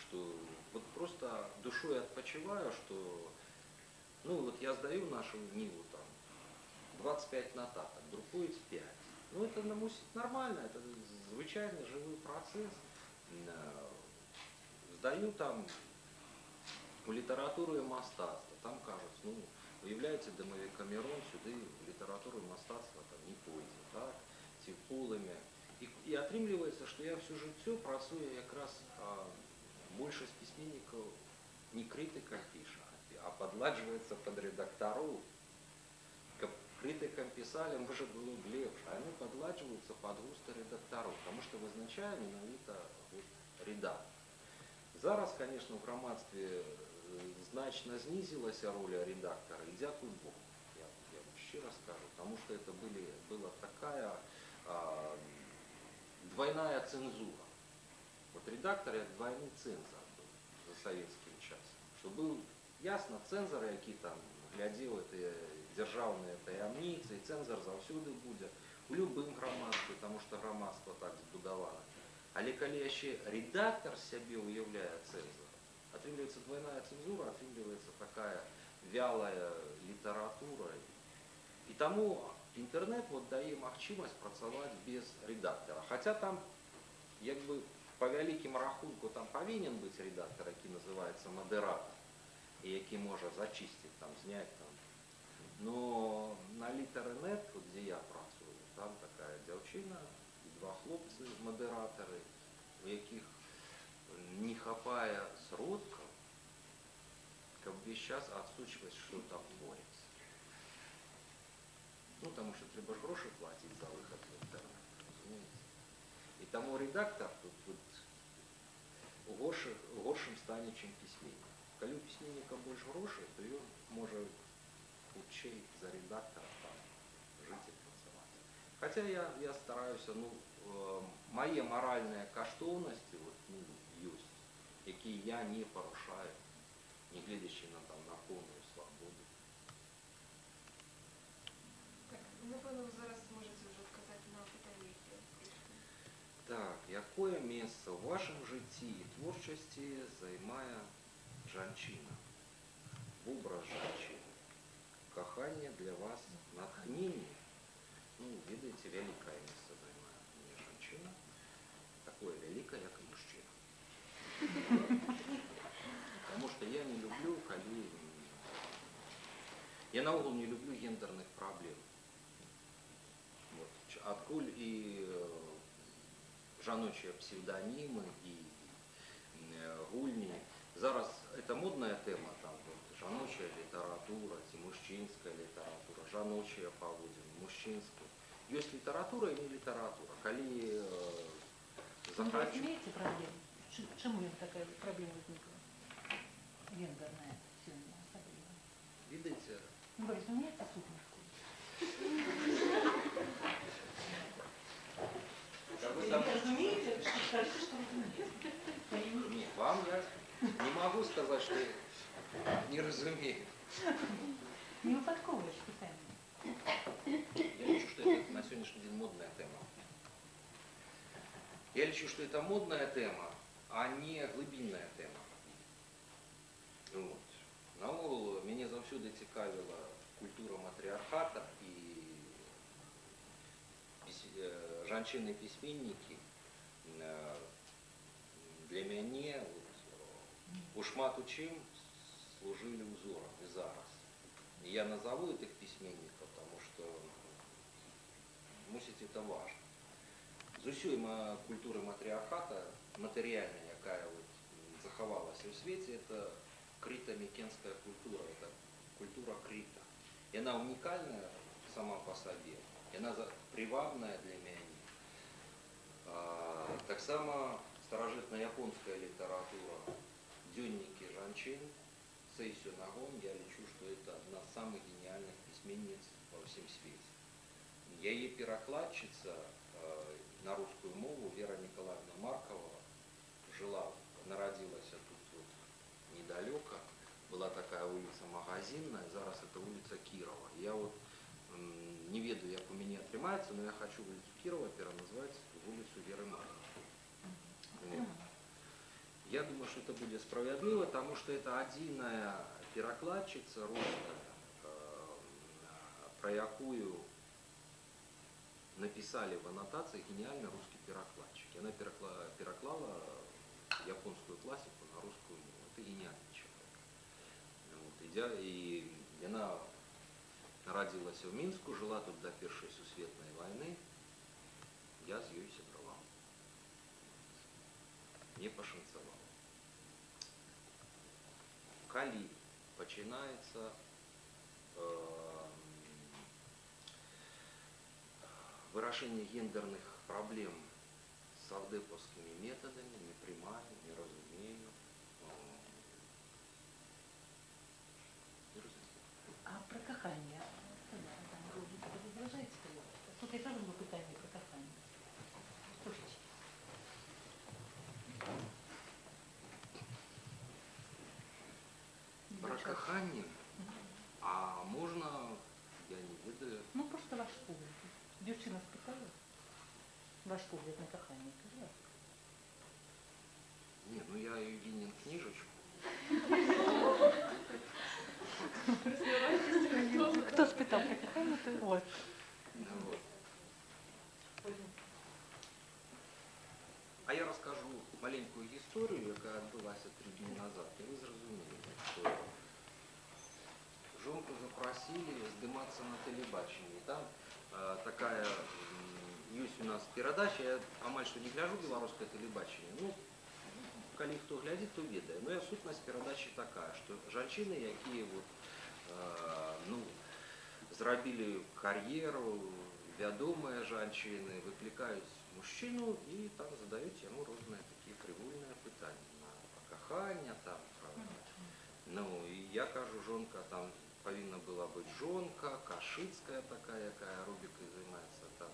что вот просто душой отпочиваю, что ну вот я сдаю нашу Ниву там 25 нотаток, друкують 5. Ну это нормально, это звичайный живой процесс. Сдаю там у литературу и мастацтва, там кажуть, ну, уявляється домовика Мирон, сюди в литературу и мастацтва там не пойде, так, ці полымя. І атрымліваецца, што я всю жыццё працую якраз большасць пісьменнікаў не крытыкам піша, а падладжваецца пад рэдактароў. Каб крытыкам пісалі, можа было б лепш, а яны падладжваюцца пад густы рэдактароў, таму што вызначае менавіта рэдактар. Зараз, конечно, в грамадстве значно снизилась роля редактора, и дякую Богу, я вам щиро скажу, потому что это была такая двойная цензура. Вот редактор як двойный цензор был за советским часом. Что был ясно цензор, які там глядзеў эти державные таямницы, и цензор заўсёды будзе у любым грамадстве, потому что грамадство так збудавана. Але калі яшчэ редактор сябе уяўляе цензором, атрымліваецца двойная цензура, атрымліваецца такая вялая литература. И тому интернет вот дае магчымасць працаваць без редактора. Хотя там як бы по вялікім рахунку там повинен быть редактор, який называется модератор, и який может зачистить, там, снять. Там. Но на Літеренет, вот, где я працюю, там такая девчина и два хлопцы, модераторы, у яких не хапая сродков, как весь час отсучивать, что там творится. Ну, потому что треба ж гроши платить за выход в интернет, разумеется. И тому редактор тут у горшим стане, чем письменник. Коли у письменника больше грошей, то ён может хутчэй за редактора там жить и працаваць. Хотя я стараюсь, мои моральные каштоўнасці вот, есть, якія я не порушаю, не глядячи на полную свободу. Так, напевно, ви зараз можете вже сказати на питання, які прийшли. Так, якое место в вашем житті і творчості займає жанчина? Образ жанчины. Кохание для вас натхнение. Ну, видите, великое место займает не женщина, такое великое, как и мужчина. Потому что я не люблю, коли... Я наогул не люблю гендерных проблем. Вот. Откуль и жаночие псевдонимы, и гульни. Зараз это модная тема, там, вот, жаночая литература, мужчинская литература, жаночая поводин, мужчинская. Есть литература и не литература. Коли Вы имеете проблему? Чему такая проблема возникла? Гендерная сильная особенно. видите, Ну, Борис, вы имеете сущность? Разумеете, что скажите, что разумеете. нет, вам я не могу сказать, что не разумею. Не выпадковое специально. Я лечу, что это на сегодняшний день модная тема. Я лечу, что это модная тема, а не глубинная тема. Вот. Наогул меня завсёды цікавила культура матриархата и жанчыны-пісьменнікі для мяне у шмат у чым служили узором и зараз. И я назову этих письменников, потому что мусить это важно. З усёй культуры матриархата, материальная, якая вот захавалася у свете, это крито-микенская культура, это культура Крита. И она уникальная сама по себе, и она привабная для меня. Так само старожитная японская литература, дневники жанчин, Сейсю Нагон, я лечу, что это одна из самых гениальных письменниц во всем свете. Яе перакладчица на русскую мову Вера Николаевна Маркова жила, народилась тут вот недалеко, была такая улица Магазинная, зараз это улица Кирова. Я вот не ведаю, як у меня атрымаецца, но я хочу улицу Кирова переназвать в улицу Веры Марковой. Я думаю, что это будет справедливо, потому что это одиная перакладчица русская, про якую написали в аннотации гениальный русский перекладчик. Она переклала японскую классику на русскую мову. Это гениальный человек. Вот. И она народилась в Минску, жила тут до Первой сусветной войны. Я з ёй сябраваў. Не пашанцавала. Калі пачынаецца вырашэнне гендерных проблем савдэпаўскімі методами, не прымаю, не разумею. А про кохання? Ви вважаєте? Тут якраз було питання про кохання. Трошечки. Про кохання? А можна, я не ведаю. Ну, просто ваш погляд. Дівчина спитала. Ваш погляд на кохання, кажу. Ні, ну я їй винен книжечку. Хто спитав про кохання, то от. Вот. А я расскажу маленькую історію, яка відбулася 3 дні назад, і ви зрозуміли, що жонку запросили здыматься на телебаченні. Там такая есть у нас передача, я амаль что не гляжу белорусское телебачение. Ну, коли хто глядит, то ведае. Но сутнасць перадачи такая, что жанчыны, якія вот, ну, зрабілі кар'еру, вядомыя жанчыны, выклікаюць мужчыну і там задаюць яму розныя такія фрывольныя пытанні на кахання, там, ну, і я кажу, жонка там павінна была быць жонка, кашыцкая такая, якая аэробікай займаецца, там,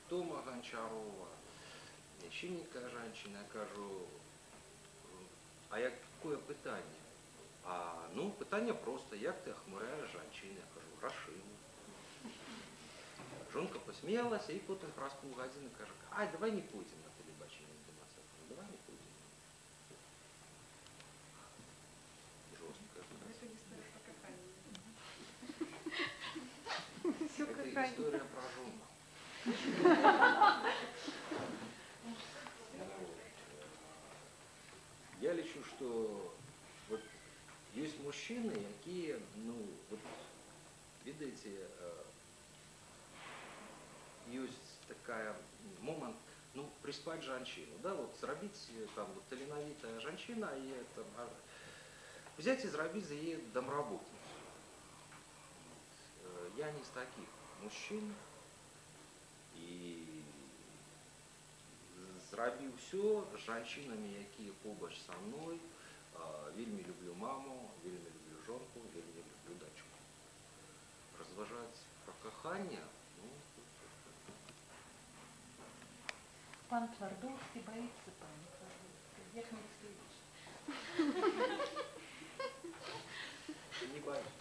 Тома Гончарова, яшчэ некая жанчына, я кажу, а якое пытанне? Ну, пытанне проста, як ты ахмуряеш жанчыны? Я кажу, грашыма. Жонка посмеялася і потым праз паўгадзіны кажа, ай, давай не пойдзем на телебаченне здымацца. Давай не пойдзем. Жорстка. Это история про кахание. Все Это кахание. история про жонку. Я лічу, что вот есть мужчины, якія, ну, вот, видите, есть такая момент, ну, приспать жанчыну, да, вот зрабіць там вот таленавітая жанчына і там взять и зрабіць за яе домработницу. Я не из таких мужчин и зрабіў все з жанчынамі, якія побач са мной, вельмі люблю маму, вельмі люблю жонку, вельмі люблю дачку. Разважаць про каханне, ну, Пан Твардовский боится, пан Твардовский. Як Мицкевич. не боюсь.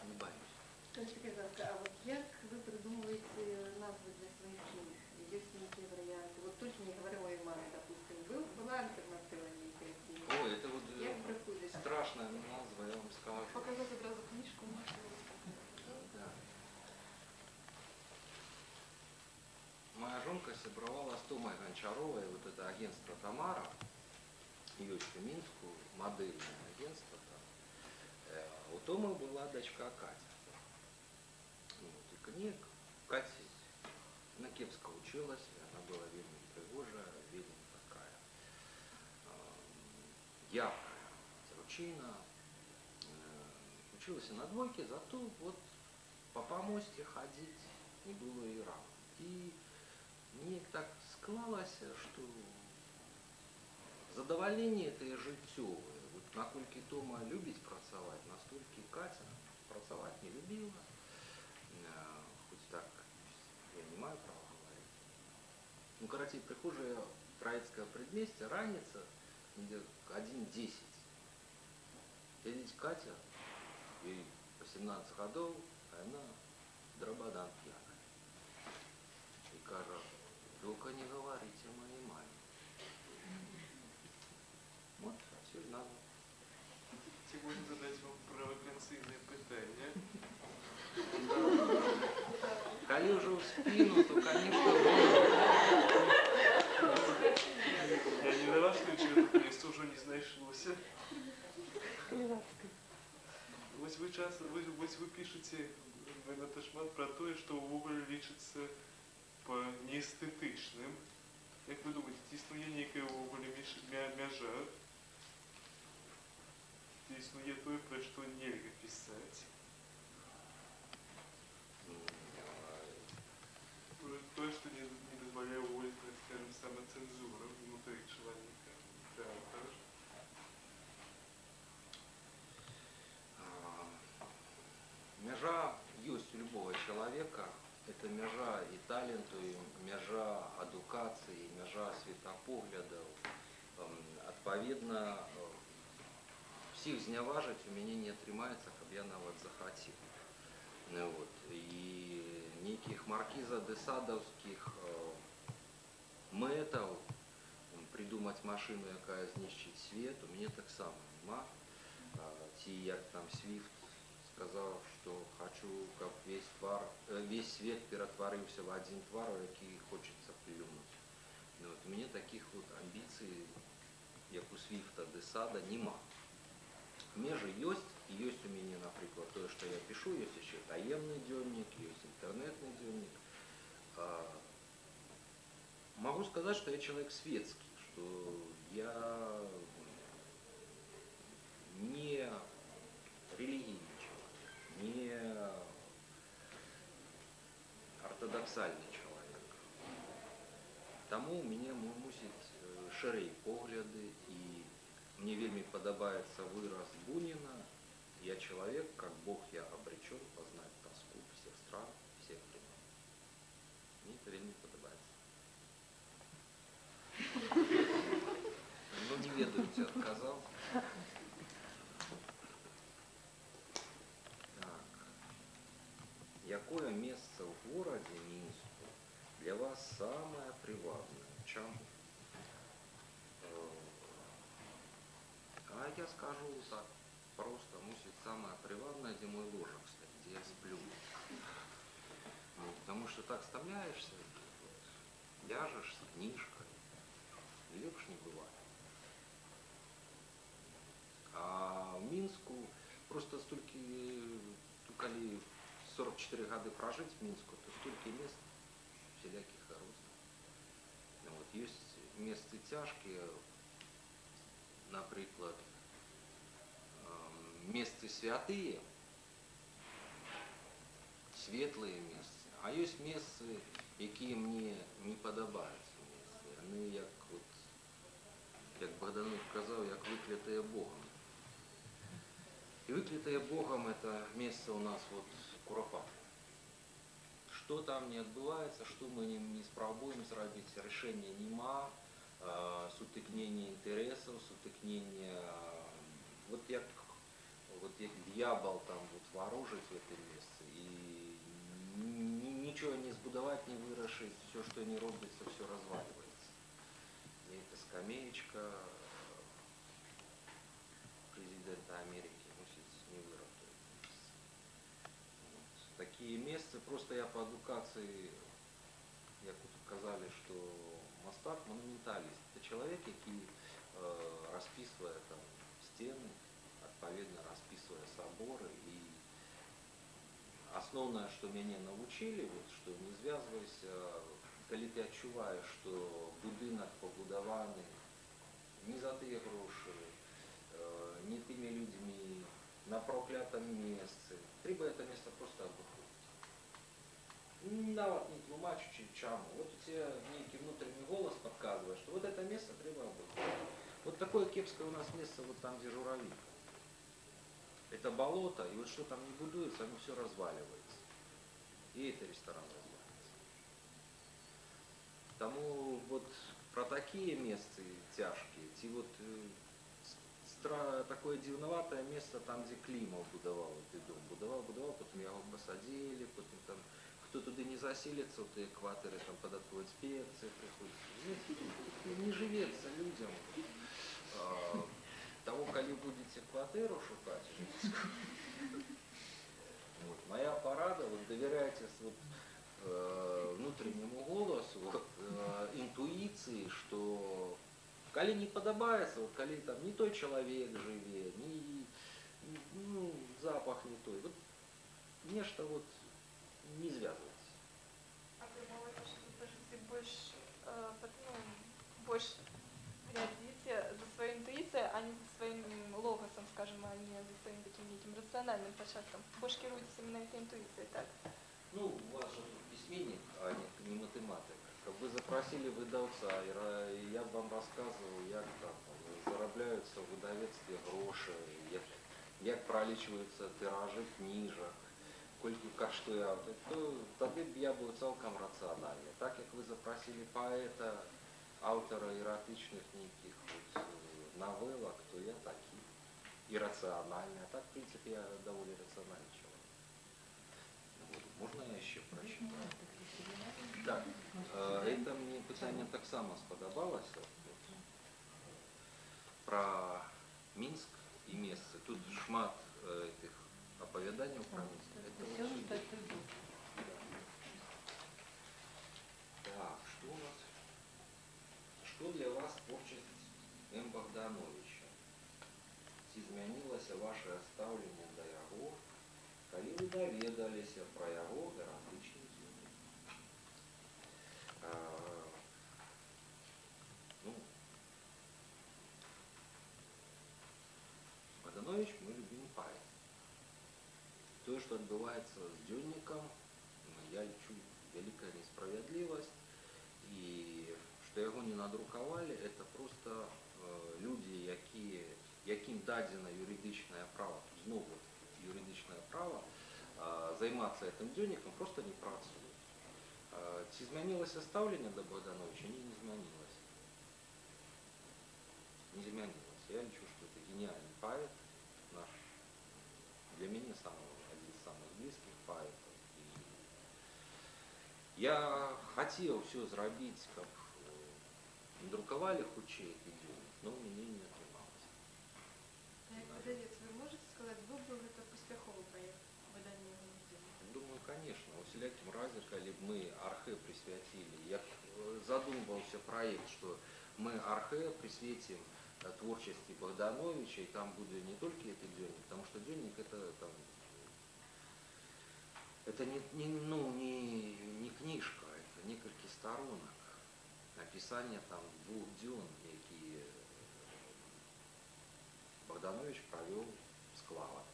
Не боюсь. Скажите, пожалуйста, а вот как вы придумываете назвы для своих книг? Есть некие варианты? Вот точно не говорю моей маме, допустим, была альтернатива некая книга. Ой, это вот Як приходишь? страшная назва, я вам скажу. Показать одразу книжку. Да. Моя жонка сябравала з Томай Гончаровой, вот это агентство Тамара, ёсць у Мінску, модельное агентство там. У Томы была дочка Катя. Вот, и книг Катя на кепска училась, она была вельмі пригожая, вельмі такая яркая дзяўчына. Училась на двойке, зато вот по помосте ходить не было и рано. И мне так склалася, что задавальненне это жыццёвае. Вот наколькі Тома любіць працаваць, настолькі Катя працаваць не любила. Хоть так я не маю права говорить. Ну, карацей, прихожая Троицкое предместье, раніца, где 1:10. Сидит Катя, ей 18 годов, а она драбадан пьяная. И кажет, только не говорите моей маме. Вот, все и надо. Ці можна задати вам провокаційне питання? Коли уже в спину, то, конечно, Я не на вас ключу, тут місце вже не знайшлося. Ось ви пишете в Наташман про те, що увогуле лічиться по неестетичним. Як ви думаєте, ці існує ніяка увогуле мяжа? Ці існує тое, про що нельга писати? То, что не дозволяет уволить, так скажем, самоцензуру внутри человека. Да, хорошо. Мяжа есть у любого человека. Это мяжа и таленту, и мяжа адукації, мяжа світапоглядаў. Адпаведна, всіх зняважыць у мяне не атрымаецца, каб я нават захацеў. Вот. І нейкіх маркіза де садаўскіх мэтаў придумаць машину, якая знішчыць свет, у мяне таксама няма. Ці як там Свифт сказал, что хочу, как весь свет перетворился в один твар, який хочется плюнуть. Ну, вот, мне таких вот амбіцій, як у Свифта де Сада, нема. Межи есть у меня, например, то, что я пишу, есть еще таемный дневник, есть интернетный дневник. Могу сказать, что я человек светский, что я не религийный человек, не ортодоксальный человек. Тому у меня мусить ширей погляды, и мне вельми подобается выраз Бунина: я человек, как Бог я обречен познать тоску всех стран, всех времен. Мне это вельми подобается. Ну, не ведаете, отказал. Так. Якое место в городе Минску для вас самое приватное? Чему? А я скажу так, просто мусить самое приватное, где мой ложек стоит, где я сплю. Ну, потому что так стомляешься, вот, ляжешь с книжкой, и лепш не бывает. А в Минску просто столько, коли 44 года прожить в Минску, то столько мест всяких разных. Ну, вот, есть места тяжкие, например, места святые, светлые места, а есть места, які мне не подобаються места. Вони як Богданов сказал, як выклятые Богом. И выклятые Богом это место у нас вот Куропатка. Что там не отбывается, что мы не спробуем зробить, решения нема, сутыкнение интересов, сутыкнение, вот як дьявол там вот ворожить в это место, и ничего не збудовать, не вырашить, все, что не робится, все разваливается. И эта скамеечка президента Америки мусить не выратует. Вот. Такие места, просто я по адукации, як вот сказали, что мастак монументалист. Это человек, який расписывая там стены, отповедно расписывая соборы. И основное, что меня научили, вот, что не зв'язывайся, коли ты отчуваешь, что будинок побудованный не за те гроши, не теми людьми, на проклятом месте, треба это место просто обыхнуть. Нават не тлумачучи чему. Вот у тебя некий внутренний голос подсказывает, что вот это место треба обыхнуть. Вот такое кепское у нас место вот там, где Журавлик. Это болото, и вот что там не будуется, оно все разваливается. И это ресторан разваливается. Тому вот про такие места тяжкие, те вот такое дивноватое место там, где Климов будовал этот дом. Будовал, потом его посадили, потом там кто туда не заселится, вот экваторы, там податковая инспекция приходит. Не живется людям. Того, коли будете квартиру шукать, вот, моя порада, вот доверяйтесь вот, внутреннему голосу, вот, интуиции, что коли не подобается, вот коли там не той человек живет, ну, запах не той, вот нечто вот не звязывается. А вы думаете, что вы должны больше глядите за своей интуицией, а не за своим логосом, скажем, а не за своим таким неким рациональным початком. Больше керуетесь именно этой интуицией, так? Ну, у вас же письменник, а не математик. Как вы запросили выдавца, и я вам рассказывал, як там заробляются в видавецтве гроши, як пролічуються тиражи книжок, колькі коштує автор, то тоді б я був цілком раціональний. Так як ви запросили поета, автора эротичных неких вот новеллок, то я такий иррациональный. А так, в принципе, я довольно рациональный человек. Вот. Можно я еще прочитаю? Так, это мне питание так само сподобалось. Вот. Про Минск и место. Тут шмат этих оповедание украинское. Это Все, вот что это было. так, что у нас? Что для вас творчество М. Богдановича? Ці змянілася ваше ставленне да яго, калі вы даведаліся пра яго эратычны дзённік? Ну, Богданович мой любимый поэт. То, что отбывается с дзённікам, я лічу великая несправедливость. И что яго не надрукавалі, это просто люди, якім дадзена юридычнае право, знову юридычнае право, займацца гэтым дзённікам, просто не працуюць. Ці змянілася стаўленне да Богдановича? Не змянілася. Не змянілася. Я лічу, что это гениальный поэт, наш, для меня один из самых близких поэтов. И я хотел все зрабіць, каб друкавалі хутчэй гэты дзённік, но у мяне не атрымалася. Як выдавец, вы можете сказать, был бы это паспяховы проект выдання дзённіка? Думаю, конечно. У всякім разе, калі б мы архэ присвятили, як задумывался проект, что мы архэ присвятим творчести Богдановича, и там будет не только этот дзённік, потому что дзённік это не книжка, это некалькі сторонок. Описание там 2 дзён, якія Богданович провел в склавах.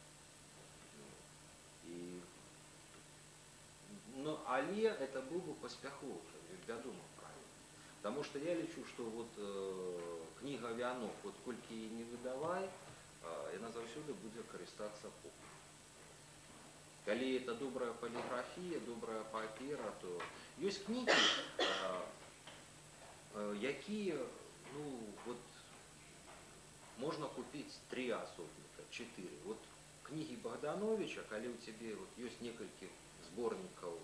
Но але это был бы паспяховы, вядомы проект. Потому что я лічу, что вот книга Вянок, вот колькі її не выдавай, яна заўсёды будзе карыстацца попытам. Калі это добрая полиграфия, добрая папера, то есть книги, якія, ну, вот, можно купить 3 особника, 4. Вот книги Богдановича, калі у тебе вот есть некалькі сборников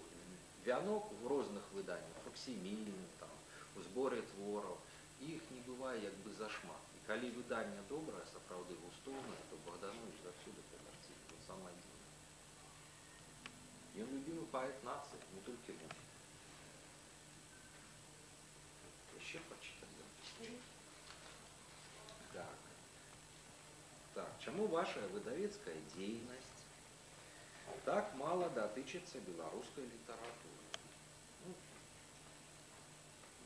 Вянок в розных выданнях, факсимільных, там, у зборе твораў, их не бывае як бы зашмат. И калі выданне добрае, сапраўды густоўнае, то Богданович заўсёды пагарціць. Вот самое дело. Он любимый поэт нации, не только мой. Еще почитать. Так, чему ваша выдавецкая деятельность так мало датычится белорусской литературы? Ну,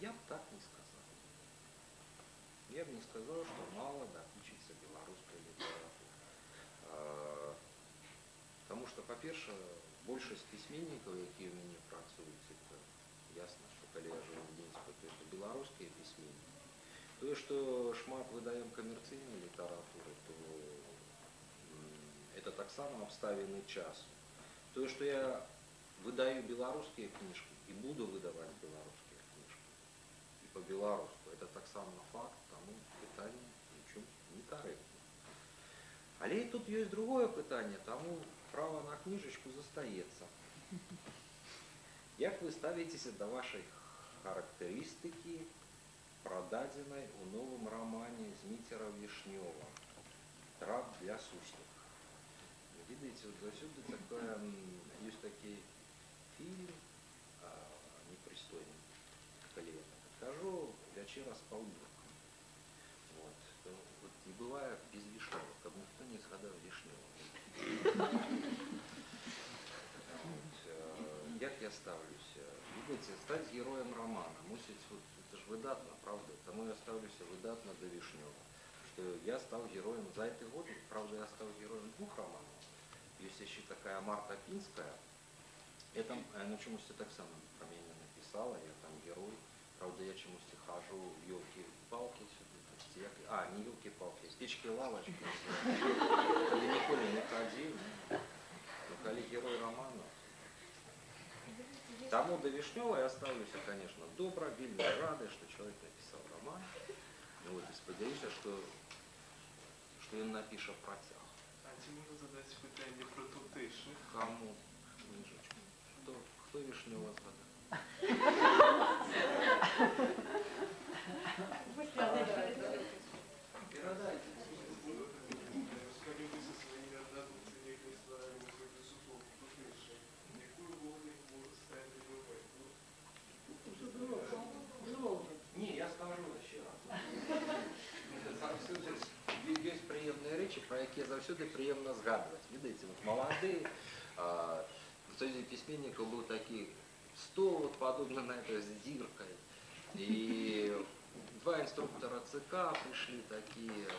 я бы так не сказал. Я бы не сказал, что мало датычится белорусской литературы. Потому что, по-перше, большасць пісьменнікаў, якія ў мяне працуюць, это ясна, што калі я жыву в Мінску, то это беларускія пісьменнікі. Тое, што шмат выдаем камерцыйнай літаратуры, то это таксама абставіны часу. Тое, што я выдаю беларускія кніжкі і буду выдаваць беларускія кніжкі і по-беларуску, это таксама факт, таму пытанне нічым не карэктна. Але і тут ёсць другое пытанне, таму право на книжечку застаецца. Як вы ставіцеся да вашай характарыстыкі, прададзенай у новым романе Зміцера Вішнёва «Трап для суслика»? Видите, вот заўсёды такое, есть такой фильм непристойный, калі я так скажу, «Вячера з паўднёвкам». Вот. И бывает без Вишнёва, как никто не згадал Вишнёва. Як я ставлюся? Видите, стать героем романа, мусить, вот, это же выдатно, правда? Тому я ставлюся выдатно до Вишнёва. Что я стал героем за этот год, правда, я стал героем 2 романов. Есть еще такая Марта Пинская, это на чомусь так само про меня написала, я там герой. Правда, я чомусь хожу в елки-палки сюда. Не елки-палки, печки-лавочки. Коли ніколи не ходил, но коли герой романа. Тому до Вишнёва я ставлюся, конечно, добро, вельмі рады, что человек написал роман. Вот, и сподіваюся, что он напишет протяг. А ці можна задати питання про тутешніх? Кому книжечку? Хто Вишнёва згадав? Скажите со своими однодумцами, их не славили, заўсёды прыемна згадваць. Ведаеце, вот малады, в Союзе письменников был такой стол, вот подобно на это, с диркой. И два инструктора ЦК пришли такие,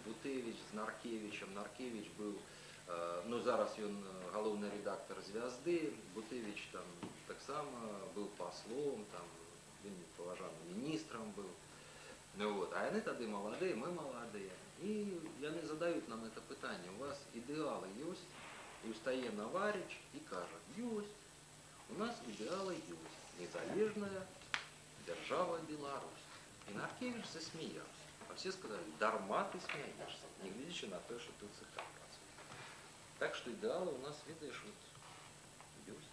Бутевич с Наркевичем. Наркевич был, ну зараз он головный редактор «Звезды», Бутевич там так само был послом, там, поважанным министром был. Ну вот, а они тогда молодые, мы молодые. И они задают нам это питание: у вас идеалы есть? И устає Наварич и кажет: есть. У нас идеалы есть. Незалежная держава Беларусь. И Наркевич засмеялся. А все сказали: дарма ты смеешься, не глядячи на то, что ты ЦК працуешь. Так что идеалы у нас, видишь, вот есть.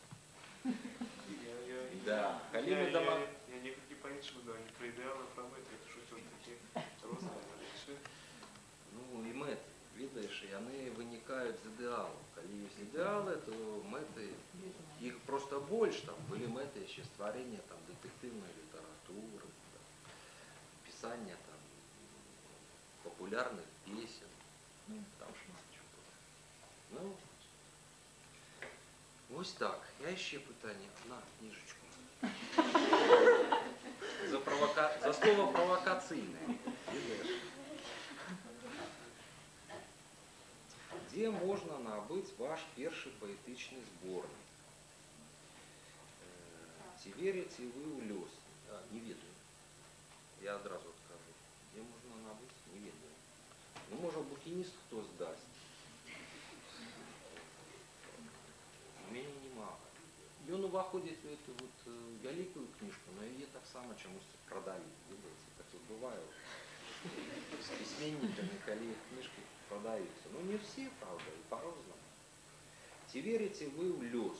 Да, Я Халіми дома. некалькі по-іншому, да, не про ідеали, про мети, це щось ось такі розні речі. Ну и меты, видишь, и они выникают из идеалов. Коли есть идеалы, то меты, их просто больше, там были меты еще творения там детективной литературы, да, писания там популярных песен, ну, там шмат чего. Ну, ось так. Я ще питання. На, книжечку. За слово провокаційне. Где можно набыть ваш перший поэтичный сборник? Ці верите вы у лёс? Не ведаю. Я одразу скажу. Где можно набыть? Не ведаю. Ну, может, букинист кто сдаст. У меня немало. И он уваходит в эту вот великую книжку, но ее так само чомусь продали. Видите, так вот бывает. С письменниками, коли их книжки продаются. Ну, не все, правда, и по-разному. Ці верите вы в лёс?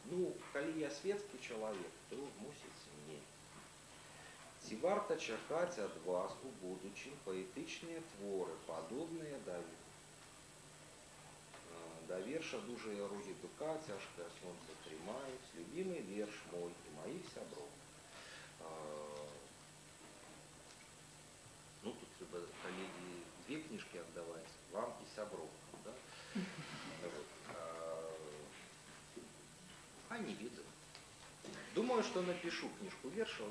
Ну, коли я светский человек, то мусите мне. Ці варта чакаць ад вас у будучым паэтычныя творы, падобныя да верша «Дужыя ругі быка, цяжкае сонца трымаюць», любимый верш мой и моих сяброў. Ну, тут треба, коллеги, две книжки отдавать, вам и сяброў. Да? Вот. А не видно. Думаю, что напишу книжку верша,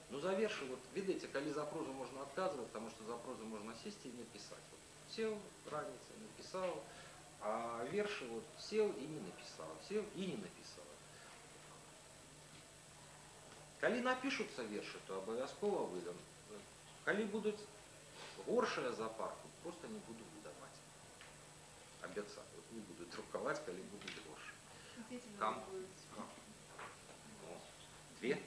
ну за верши, вот, видите, коли за прозу можно отказывать, потому что за прозу можно сесть и написать. Вот, сел раница, написал, а верши вот сел и не написал, сел и не написал. Коли напишутся верши, то обовязково выдам. Коли будут горшие за парку, просто не буду выдавать. Обещаю, вот не буду друковать, коли будут горшие. Там две.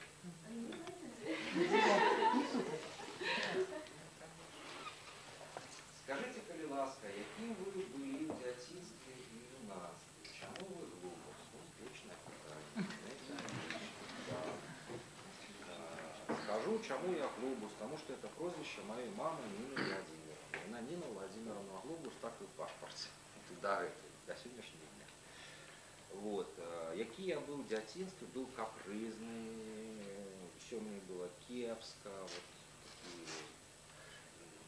Скажите, коли ласка, яким вы были в дзяцінстве и юнацтве? Чему вы глупость? Ну, вечное питание. Скажу, чему я глобус, потому что это прозвище моей мамы Нины Владимировны. Она Нина Владимировна Глобус, так и в паспорте. До сегодняшнего дня. Вот. Який я был в дзяцінстве, был капризный, все мне было кепско. Вот.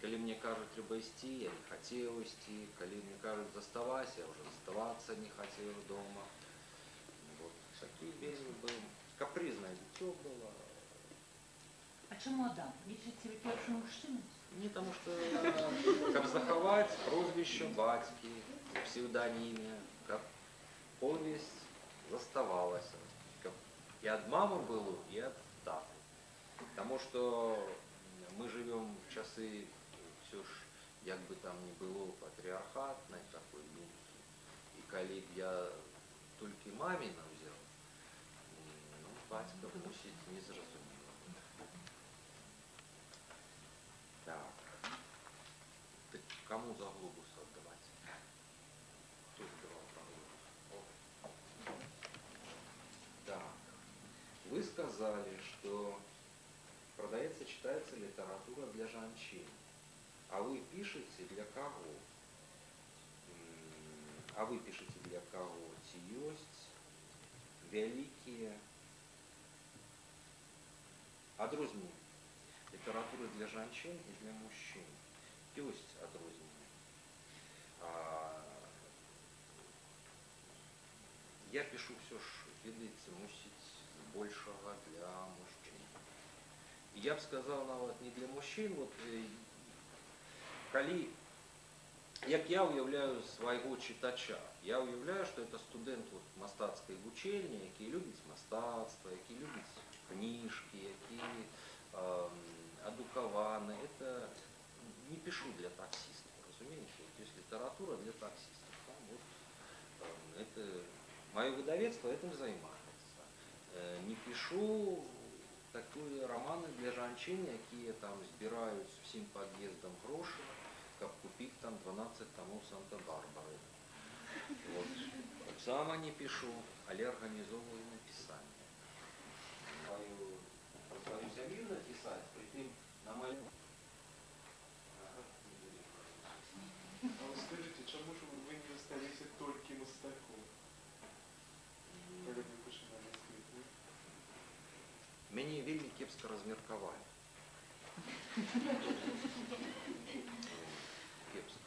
Коли мне кажут, треба идти, я не хотел идти. Коли мне кажут, заставайся, я уже оставаться не хотел дома. Вот. Такий вельми был. Капризное дитё было. А чому Адам? Лічиться ви першим мужчиною? Не тому що, как заховать прозвище батьки, псевдониме, как повесть заставалась. И от мамы было, и от таты. Потому что мы живем в часы, все ж, як бы там ни было, патриархатной такой думки. И коли б я только мамина взял, ну, батька мусить не зрозуміло. Так. Так кому за глобус отдавать? Кто задавал про глобус? Так. Вы сказали, что продается, читается литература для женщин. А вы пишете для кого? А вы пишете для кого? Ці ёсць вялікія адрозненні литературы для женщин и для мужчин. ёсць адрозненні. Я пишу все ж, ведаеце, мусіць большага для мужчин. Я б сказал, нават не для мужчин, вот, калі, як я уяўляю свайго чытача, я уяўляю, што это студэнт вот, мастацкай вучэльні, які любіць мастацтва, які любіць кніжкі, які адукаваны. Это не пишу для таксистов, разумеете? Вот есть литература для таксистов. Там вот, это, мое выдавецтво этим занимается. Не пишу такие романы для жанчын, якія там збіраюць всім пад'ездам грошы, каб купіць там 12 томов Санта-Барбары. Вот. Сама не пишу, але организовываю написание. Свою сям'ю написать, притым на мою. А вот скажите, чому ж вы не засталіся толькі мастаком? Калі вы пачыналі скрыць? Мяне вельмі кепска размеркавалі. Кепска.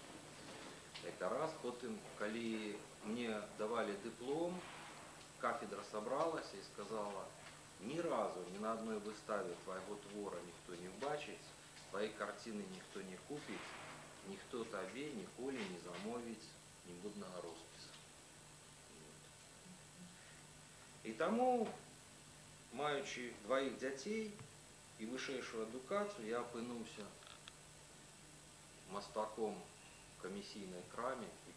Это раз. Потым, калі мне давали диплом, кафедра собралась и сказала, ни разу, ни на одной выставе твоего твора никто не убачить, твоей картины никто не купит, никто тебе ніколі не замовить ніводнага росписа. И тому, маючи двоих детей и вышэйшую адукацию, я апынуўся мастаком в комиссийной краме и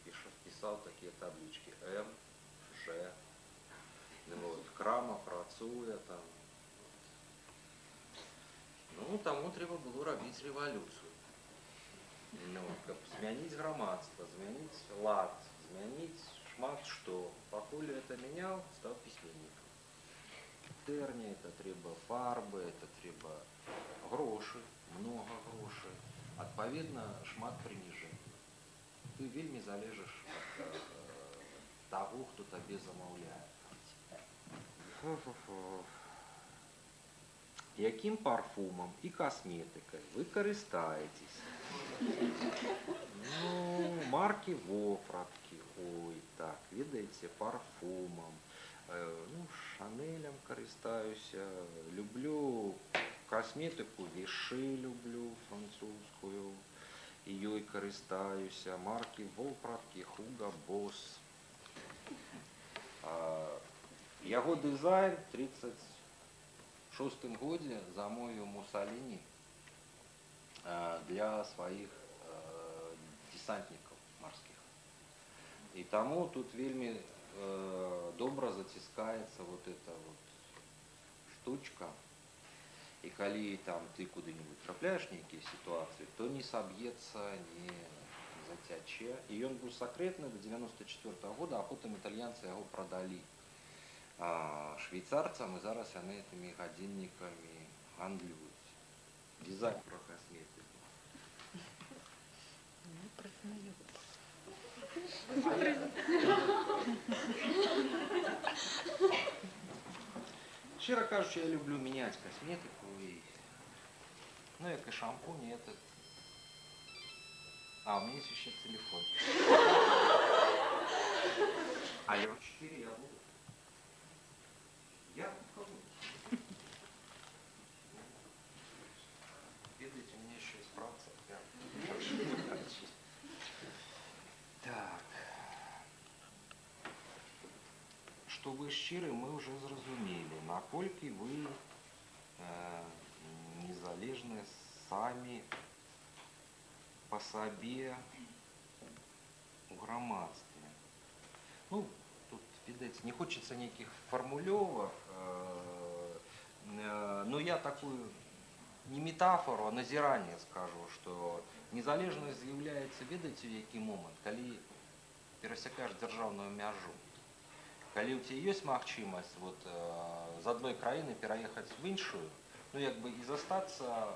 писал такие таблички М, Ж. Вот, крама працуе там. Ну, таму трэба было рабіць рэвалюцыю. Ну, каб змяніць грамадства, змяніць лад, змяніць шмат што. Пакуль это менял, стал письменником. Терни, это трэба фарбы, это трэба грошы, много грошай. Адпаведна, шмат прыніжэння. Ты вельмі залежыш ад таго, хто табе замаўляе. Якім парфумам і касметыкай вы карыстаецесь? Ну, маркі вопраткі, ой, так, ведаеце, парфумам. Ну, Шанелем карыстаюся, люблю касметыку, Виши люблю французскую, і ёй карыстаюся, маркі вопраткі, Hugo Boss. Яго дызайн в 1936 годзе замовіў Муссолини для своих десантников морских. И тому тут вельмі добра заціскаецца вот эта вот штучка. И калі там ты куды-нибудь трапляешь нейкія ситуации, то не собьется, не зацяче. И он был секретный до 1994 года, а потом итальянцы его продали швейцарцам, и зараз яны этими гадзіннікамі гандлююць. Дизайн про косметику. Ну, признаю. Щиро кажучи, я люблю менять косметику. И... Ну, як и шампунь, и этот... А, у меня есть еще телефон. Алло, 4 я буду. Я ухожу. Видите, у меня еще есть справка. Так. Что вы шчыры, мы уже зразумелі. Наколькі вы незалежны самі по сабе у грамадстве. Ну, тут, видать, не хочется никаких формулёвок, но я такую не метафору, а назирание скажу, что незалежность з'яўляецца, ведаеце, в які момант, калі перасякаеш дзяржаўную мяжу. Калі у тебя есть магчымасць вот, з адной краіны пераехаць в іншую, ну як бы і застацца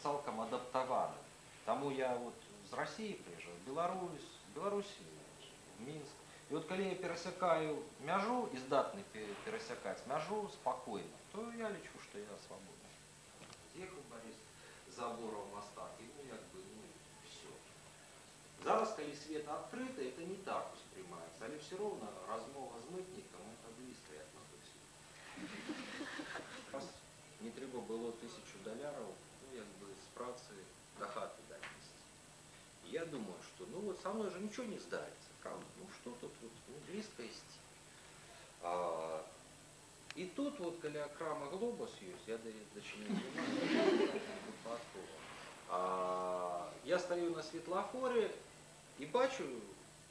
цалкам адаптаваным. Таму я вот з России приезжаю, в Беларусь, в Минск. И вот калі я перасякаю мяжу і здатны перасякаць мяжу спокойно, то я лічу, что я свободны. З'ехаў Борис, забора в мостах, і ну якби, ну все. Зараз, коли світ відкритий, це не так усприймається, але все одно розмова з митником – це близько, як на той світ. Не треба було $1000, ну якби з праці до хати донести. И я думаю, что ну вот со мной же ничего не сдается, правда? Ну что тут вот, ну, близко идти. И тут вот, когда крама глобус есть, я даже не понимаю, я стою на светлофоре и бачу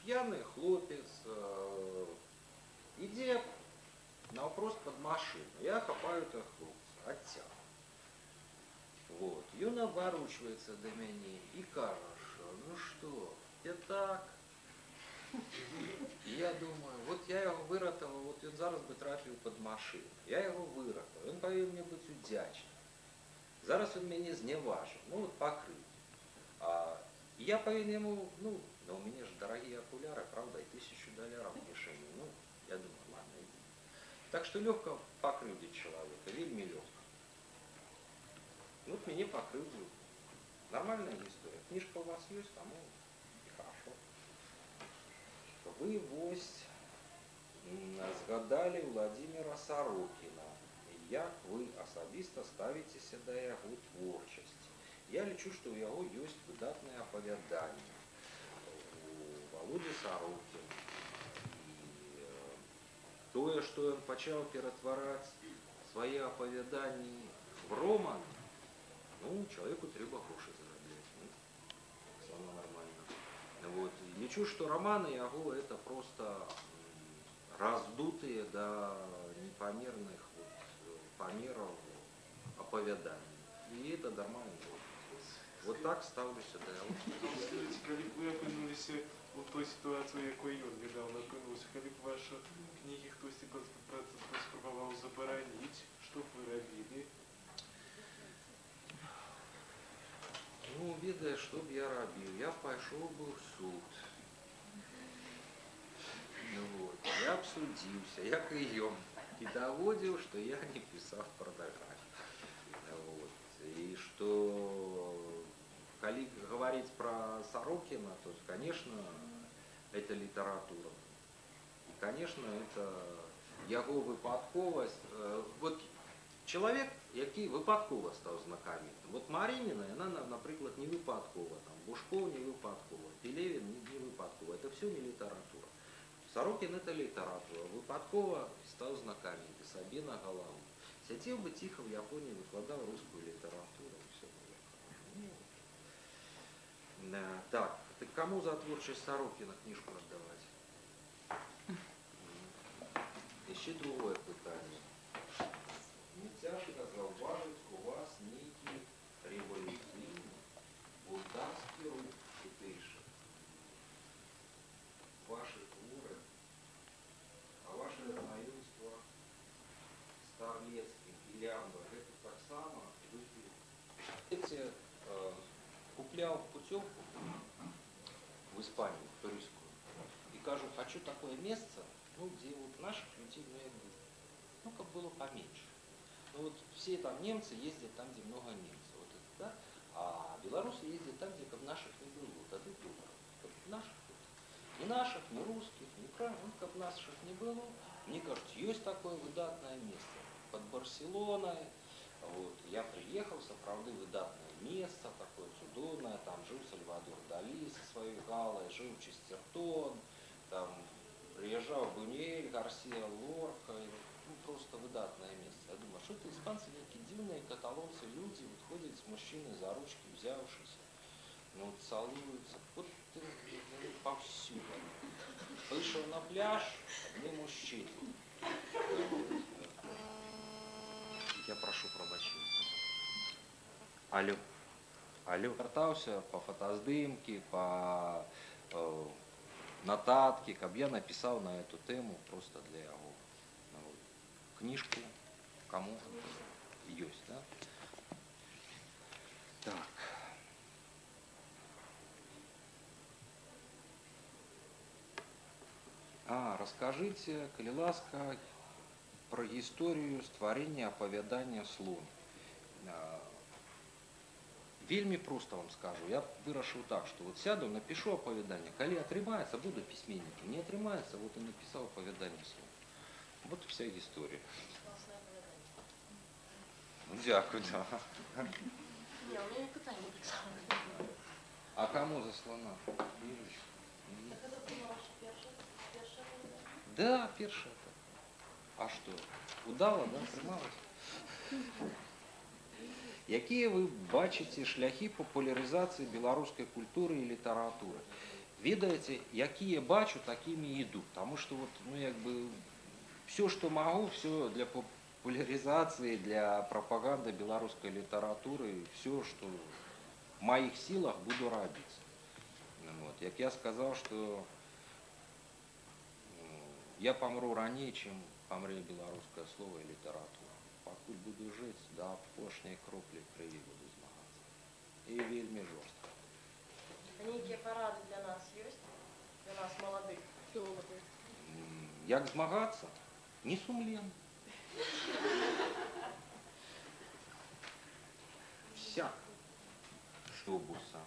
пьяный хлопец, идет навпрост под машину. Я хапаю этого хлопца, оттягиваю. Вот. И он оборачивается до меня и кажет, ну что, я так. І я думаю, от я його виратував, от він зараз би трапив під машину. Я його виратував, він повинен мені бути вдячний. Зараз він мені зневажив, ну от покрив. І я повинен йому, ну у мене ж дорогі окуляри, правда, і $1000 в кишені. Ну, я думаю, ладно, иди. Так що легко покривдить чоловіка, вельми легко. Вот меня покрывдил. Нормальная история. Книжка у вас есть, тому хорошо. Вы вось згадали Владимира Сорокіна. Як ви особисто ставитеся до його творчості? Я лічу, що у його є видатне оповідання. У Володі Сорокіна. І тое, що він почав перетворати свої оповідання в роман, ну, человеку треба гроші заробляти. Ну, саме нормально. Вот. Лічу, что романы его это просто раздутые до непомерных вот, померов оповеданий. И это нормально. Вот так ставлю сюда. Скажіть, коли б ви опинилися у той ситуації, якою він недавно опинився, коли б ваші книги хтось спробував заборонити, що б ви робили? Ну, ведая, что б я робил, я пошел бы в суд. Ну, вот. Я б судился, я прием. И доводил, что я не писал порнографию. Вот. И что, коли говорить про Сорокина, то, конечно, это литература. И, конечно, это его випадковость. Вот чоловік, який випадково став знакомитим. От Марініна, вона, наприклад, не випадково, там, Бушков не випадково, Пелевин не випадково. Это все не литература. Сорокін – это литература. Випадково став знакомитим, собі на голову. Сидів би тихо в Японії, викладав русскую литературу, і все було хорошо. Так, ти кому за творчість Сорокіна книжку віддавати? Ще другое питання. Не тяжко зауважить у вас некий революційний бунтарський рух tutejший. Ваші твори, а ваше знайомство з Тарлецьким і Лямбо, это так само выпил. Куплял путевку в Испанию, туристскую, и кажу, хочу такое место, ну, где вот наших людей много будет. Ну, как было поменьше. Ну вот все там немцы ездят там, где много немцев, вот это, да? А белорусы ездят там, где как наших не было, вот это тоже. Как наших вот. Ни наших, ни русских, ни украинцев, ну, как наших не было. Мне кажется, есть такое выдатное место под Барселоной. Вот. Я приехал, правда, выдатное место, такое чудовное, там жил Сальвадор Дали со своей галой, жил Честертон, там приезжал Бунюэль, Гарсия Лорка, ну, просто выдатное место. Я думаю, что это испанцы некие дивные каталонцы, люди вот ходят с мужчиной за ручки взявшись, ну, вот целуются, вот ты повсюду. Вышел на пляж, одни мужчины. Я прошу пробачення. Алло. Алло. Вертався по фотоздимки, по нотатки, каб я написал на эту тему просто для его книжку, кому есть, да? Так. Расскажите, коли ласка, про историю створения оповедания «Слон». вельмі проста вам скажу. Я вырашыў так, што вот сяду, напишу апавяданне. Калі атрымаецца, буду пісьменнікам. Не атрымаецца, вот і напісаў апавяданне слова. Вот и вся гісторыя. Ну, дзякуй, да. Не, у меня не питание так. А кому заслана? Юрочка? Да, першая. А што? Удала, да, атрымалася? Якія вы бачыце шляхі папулярызацыі беларускай культуры і літаратуры? Ведаеце, якія бачу, такімі іду. Таму што вот, ну, як бы, все, что могу, все для популяризации, для пропаганды белорусской литературы, все, что в моих силах, буду робить. Вот. Як я сказал, что я помру ранее, чем помре белорусское слово и литература. Покуль буду жить, до апошняй кроплі крыві буду змагацца. И вельмі жорстка. Некие парады для нас есть? Для нас, молодых? Як змагацца? Не сумлен. Всяк. Штобуса.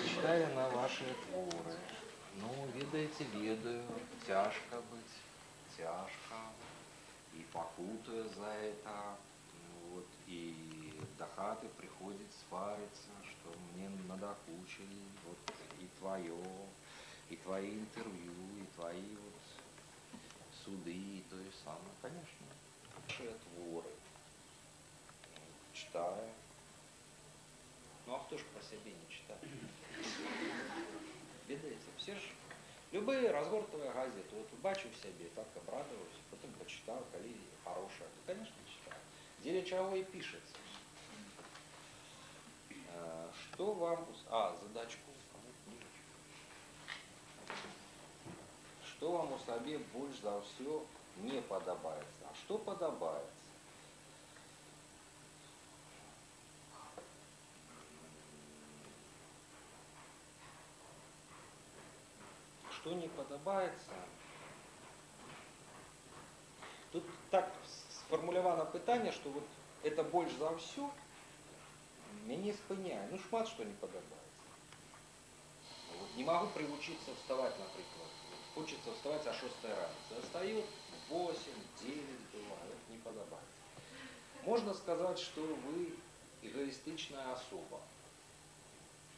Читаю на ваши творы. Ну, ведаете, ведаю. Тяжко быть. Тяжко. И пакутаю за это. Вот. И до хаты приходит свариться, что мне надокучили. Вот. И твое, и твои интервью, и твои вот суды, и то же самое, конечно. Наши творы. Читаю. Ну а кто ж про себя не читает? Ведаете, все ж, любые разгортовые газеты, вот бачу в себе, так обрадовался, потом почитал, коли хорошая, то, конечно, читаю. Деле чего и пишется. Что вам... задачку. Что вам у сабе больш за ўсё не падабаецца? А што падабаецца? Что не падабаецца? Тут так сфармулявана пытанне, што вот это больш за ўсё мяне спыняе. Ну, шмат што не падабаецца. Вот, не могу приучиться вставать, например. Хочется вставать о 6 раницы. Встаю в 8, 9 бывает, не подобается. Можно сказать, что вы эгоистичная особа.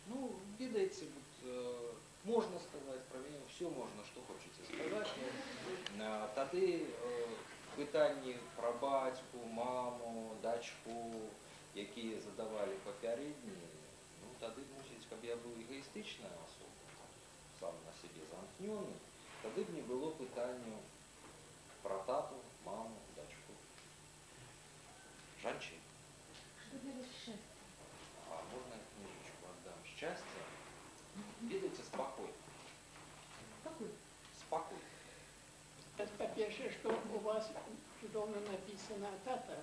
Ну, видите, вот, можно сказать про меня, все можно, что хочете сказать. Но тады пытанні про батьку, маму, дачку, якія задавали папярэднія, ну, тады, мусіць, каб я был эгоистичная особа, сам на себе замкнённый, тады б не было пытанню про тату, маму, дачку. Жанчын. Что для вас счастье? А можно я книжечку отдам? Счастье? Видите, спокой. Какой? Спокой. По-перше, что у вас чудовно написано «тата»,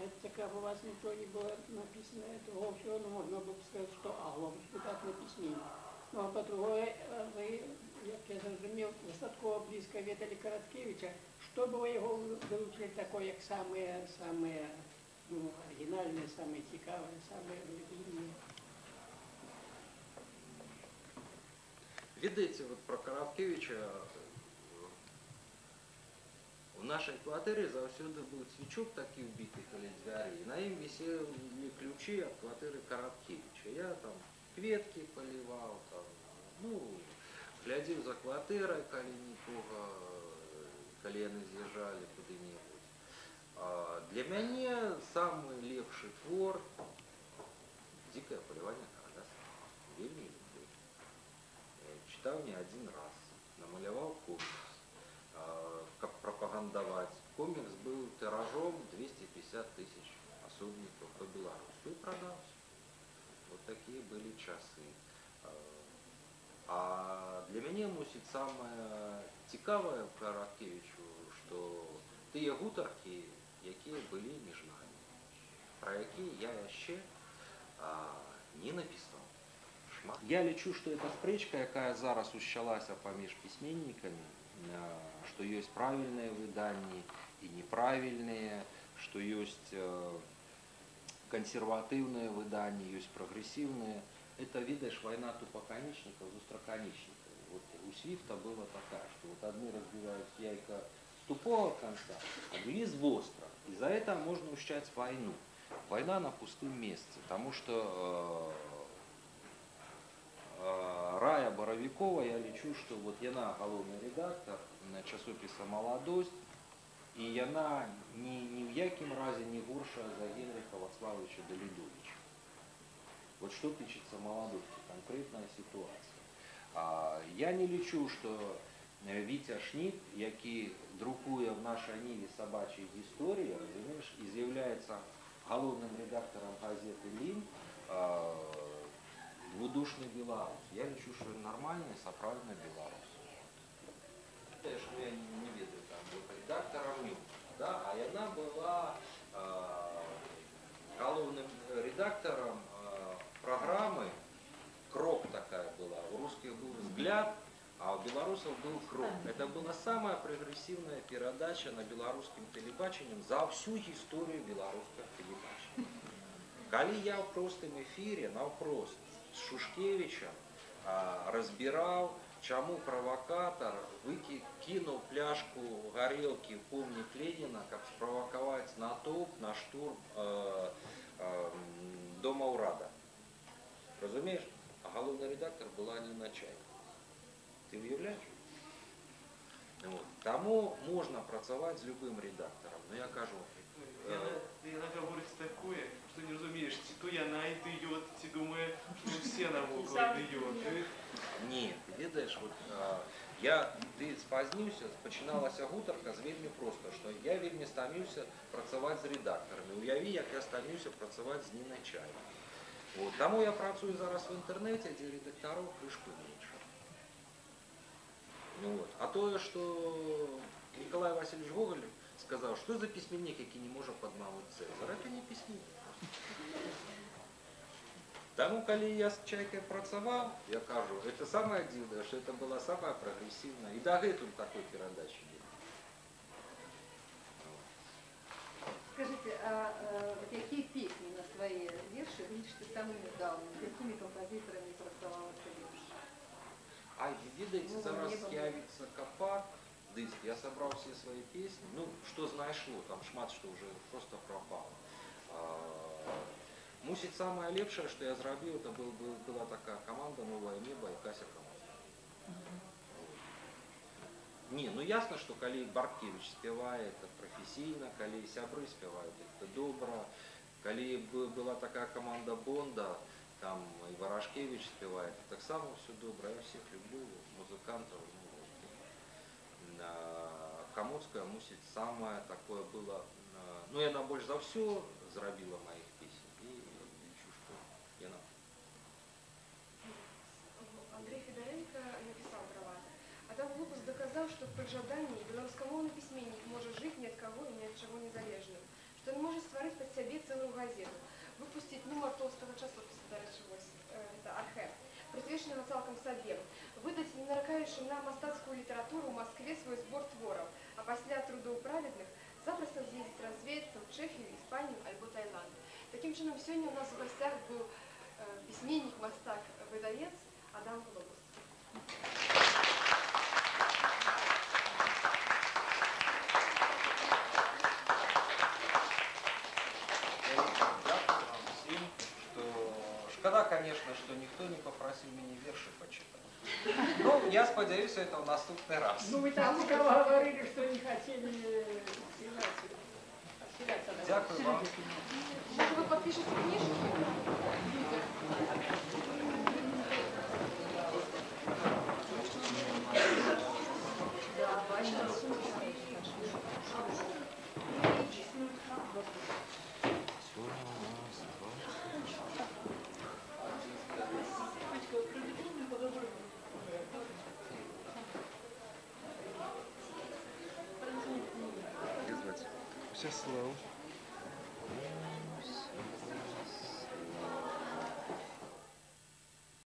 это как у вас ничего не было написано, этого все равно можно было бы сказать, что «агломочку» так на письме. Ну, а по-другое, вы, як я зрозумів, достатково близко відали Короткевича. Что бы вы его выручили такое, як самое ну, оригинальное, самое цікавое, самое любимое? Ведаеце, вот про Короткевича у нашей кватэры заўсёды быў цвічок такі ўбіты каля дзвярэй, і на ім віселі ключы ад кватэры Короткевича. Я там кветкі паліваў, там, ну, глядзеў за кватэрай, калі нікога, калі яны з'язджалі куды-небудзь. Для мяне самы лепшы твор «Дзікае паляванне караляства». Вельмі люблю. Читаў не один раз, намаляваў комікс, каб прапагандаваць. Комікс быў тиражом 250 тысяч асобнікаў по Беларусі і прадаўся. Вот такие были часы. А для мяне, мусіць, самае цікавае в Короткевичу, што тыя гутаркі, якія былі між намі, про якія я яшчэ не напісаў. Я лічу, что эта спрэчка, якая зараз ущалася паміж пісьменнікамі, что есть правильные выданні и неправильные, что есть консервативные выдания, есть прогрессивные. Это, видишь, война тупоконечников с остроконечниками. Вот у Свифта было такая, что вот одни разбивают яйка с тупого конца, а другие с востра. И за это можно ущать войну. Война на пустом месте, потому что Рая Боровикова, я лічу, что вот яна галоўны редактор на часопіса «Маладосць», и яна ни в якім разе не горшая за Генриха Вацлавовича Давидовича. Вот что тычется «Маладосці», конкретная ситуация. Я не лічу, что Витя Шнит, який друкує в нашей Ниве собачьей истории, разумеешь, и является галоўным редактором газеты «Лінь», двудушный белорус. Я лічу, что нормальный, сапраўдны белорус. Что я не ведаю, там, вот, редактором «Нюкса», да? А она была галоўным редактором программы, «Крок» такая была. У русских был «Взгляд», а у белорусов был «Крок». Это была самая прогрессивная передача на белорусском телебачении за всю историю белорусского телебачения. Коли я в простом эфире, навпрост, с Шушкевичем разбирал, чему провокатор кинул пляшку горелки в помник Ленина, как спровоковать натовп на штурм Дома Урада. Разумеешь? А головный редактор была не начальник. Ты уявляешь? Вот. Тому можно працаваць з любым редактором. Но я кажу, Яна гаворыць такое, што не разумееш, ці то яна ідыёт, ці думае, што ўсе навокал ідыёты. не, ты ведаеш, вот, ты спазніўся, пачыналася гутарка з вельмі проста, што я вельмі стаміўся працаваць з редакторамі. Уяві, як я стаміўся працаваць з Нінай Чайнай. Вот. Таму я працую зараз в интернете, дзе редактараў крышку меньше. Ну, вот. А то, что Николай Васильевич Гоголь сказал, что за письменник, який не может подмануть Цезаря, это не письменник. Тому, коли я с Чайкой працавал, я кажу, это самое дивное, что это была самая прогрессивная. И до гэтуль такой передачи нет. Скажите, а какие песни на свои верши вы лічите самыми давними? Какими композиторами працавалася лепш? А видите, зараз з'явится Капак, диск, я собрал все свои песни, ну, что знайшло, там шмат, что уже просто пропало. Мусить самое лепшее, что я зробил, это была такая команда «Новое небо» и Кася Камазова. Не, ну ясно, что коли Барткевич спевает, это профессийно, коли сябры спевают, это добро, коли была такая команда Бонда, там и Ворожкевич спевает, так само все добро, я всех люблю, музыкантов. Камоцкая мусить самое такое было, ну яна больше за все зробила моих песен, и лічу, что яна. Андрей Федоренко написал про вас. Адам Глобус доказал, что при жадании белорусскомовный письменник может жить ни от кого и ни от чего незалежным, что он может створить под себе целую газету, выпустить нумар толстого часописа, до речі, это «Архе», присвященного цалкам сабе, выдать ненаракающим на мастацкую литературу в Москве свой сбор творов, а после трудов праведных запросто съездить развеяться в Чехию, Испанию альбо Таиланд. Таким чином, сегодня у нас в гостях был письменник, мастак, выдавец Адам Глобус. Шкода, конечно, что никто не попросил меня верши почитать. Ну, я сподеюсь, это в наступный раз. Ну, вы там говорили, что не хотели селяться. Дякую вам. Может, вы подпишете книжки? Сейчас слово.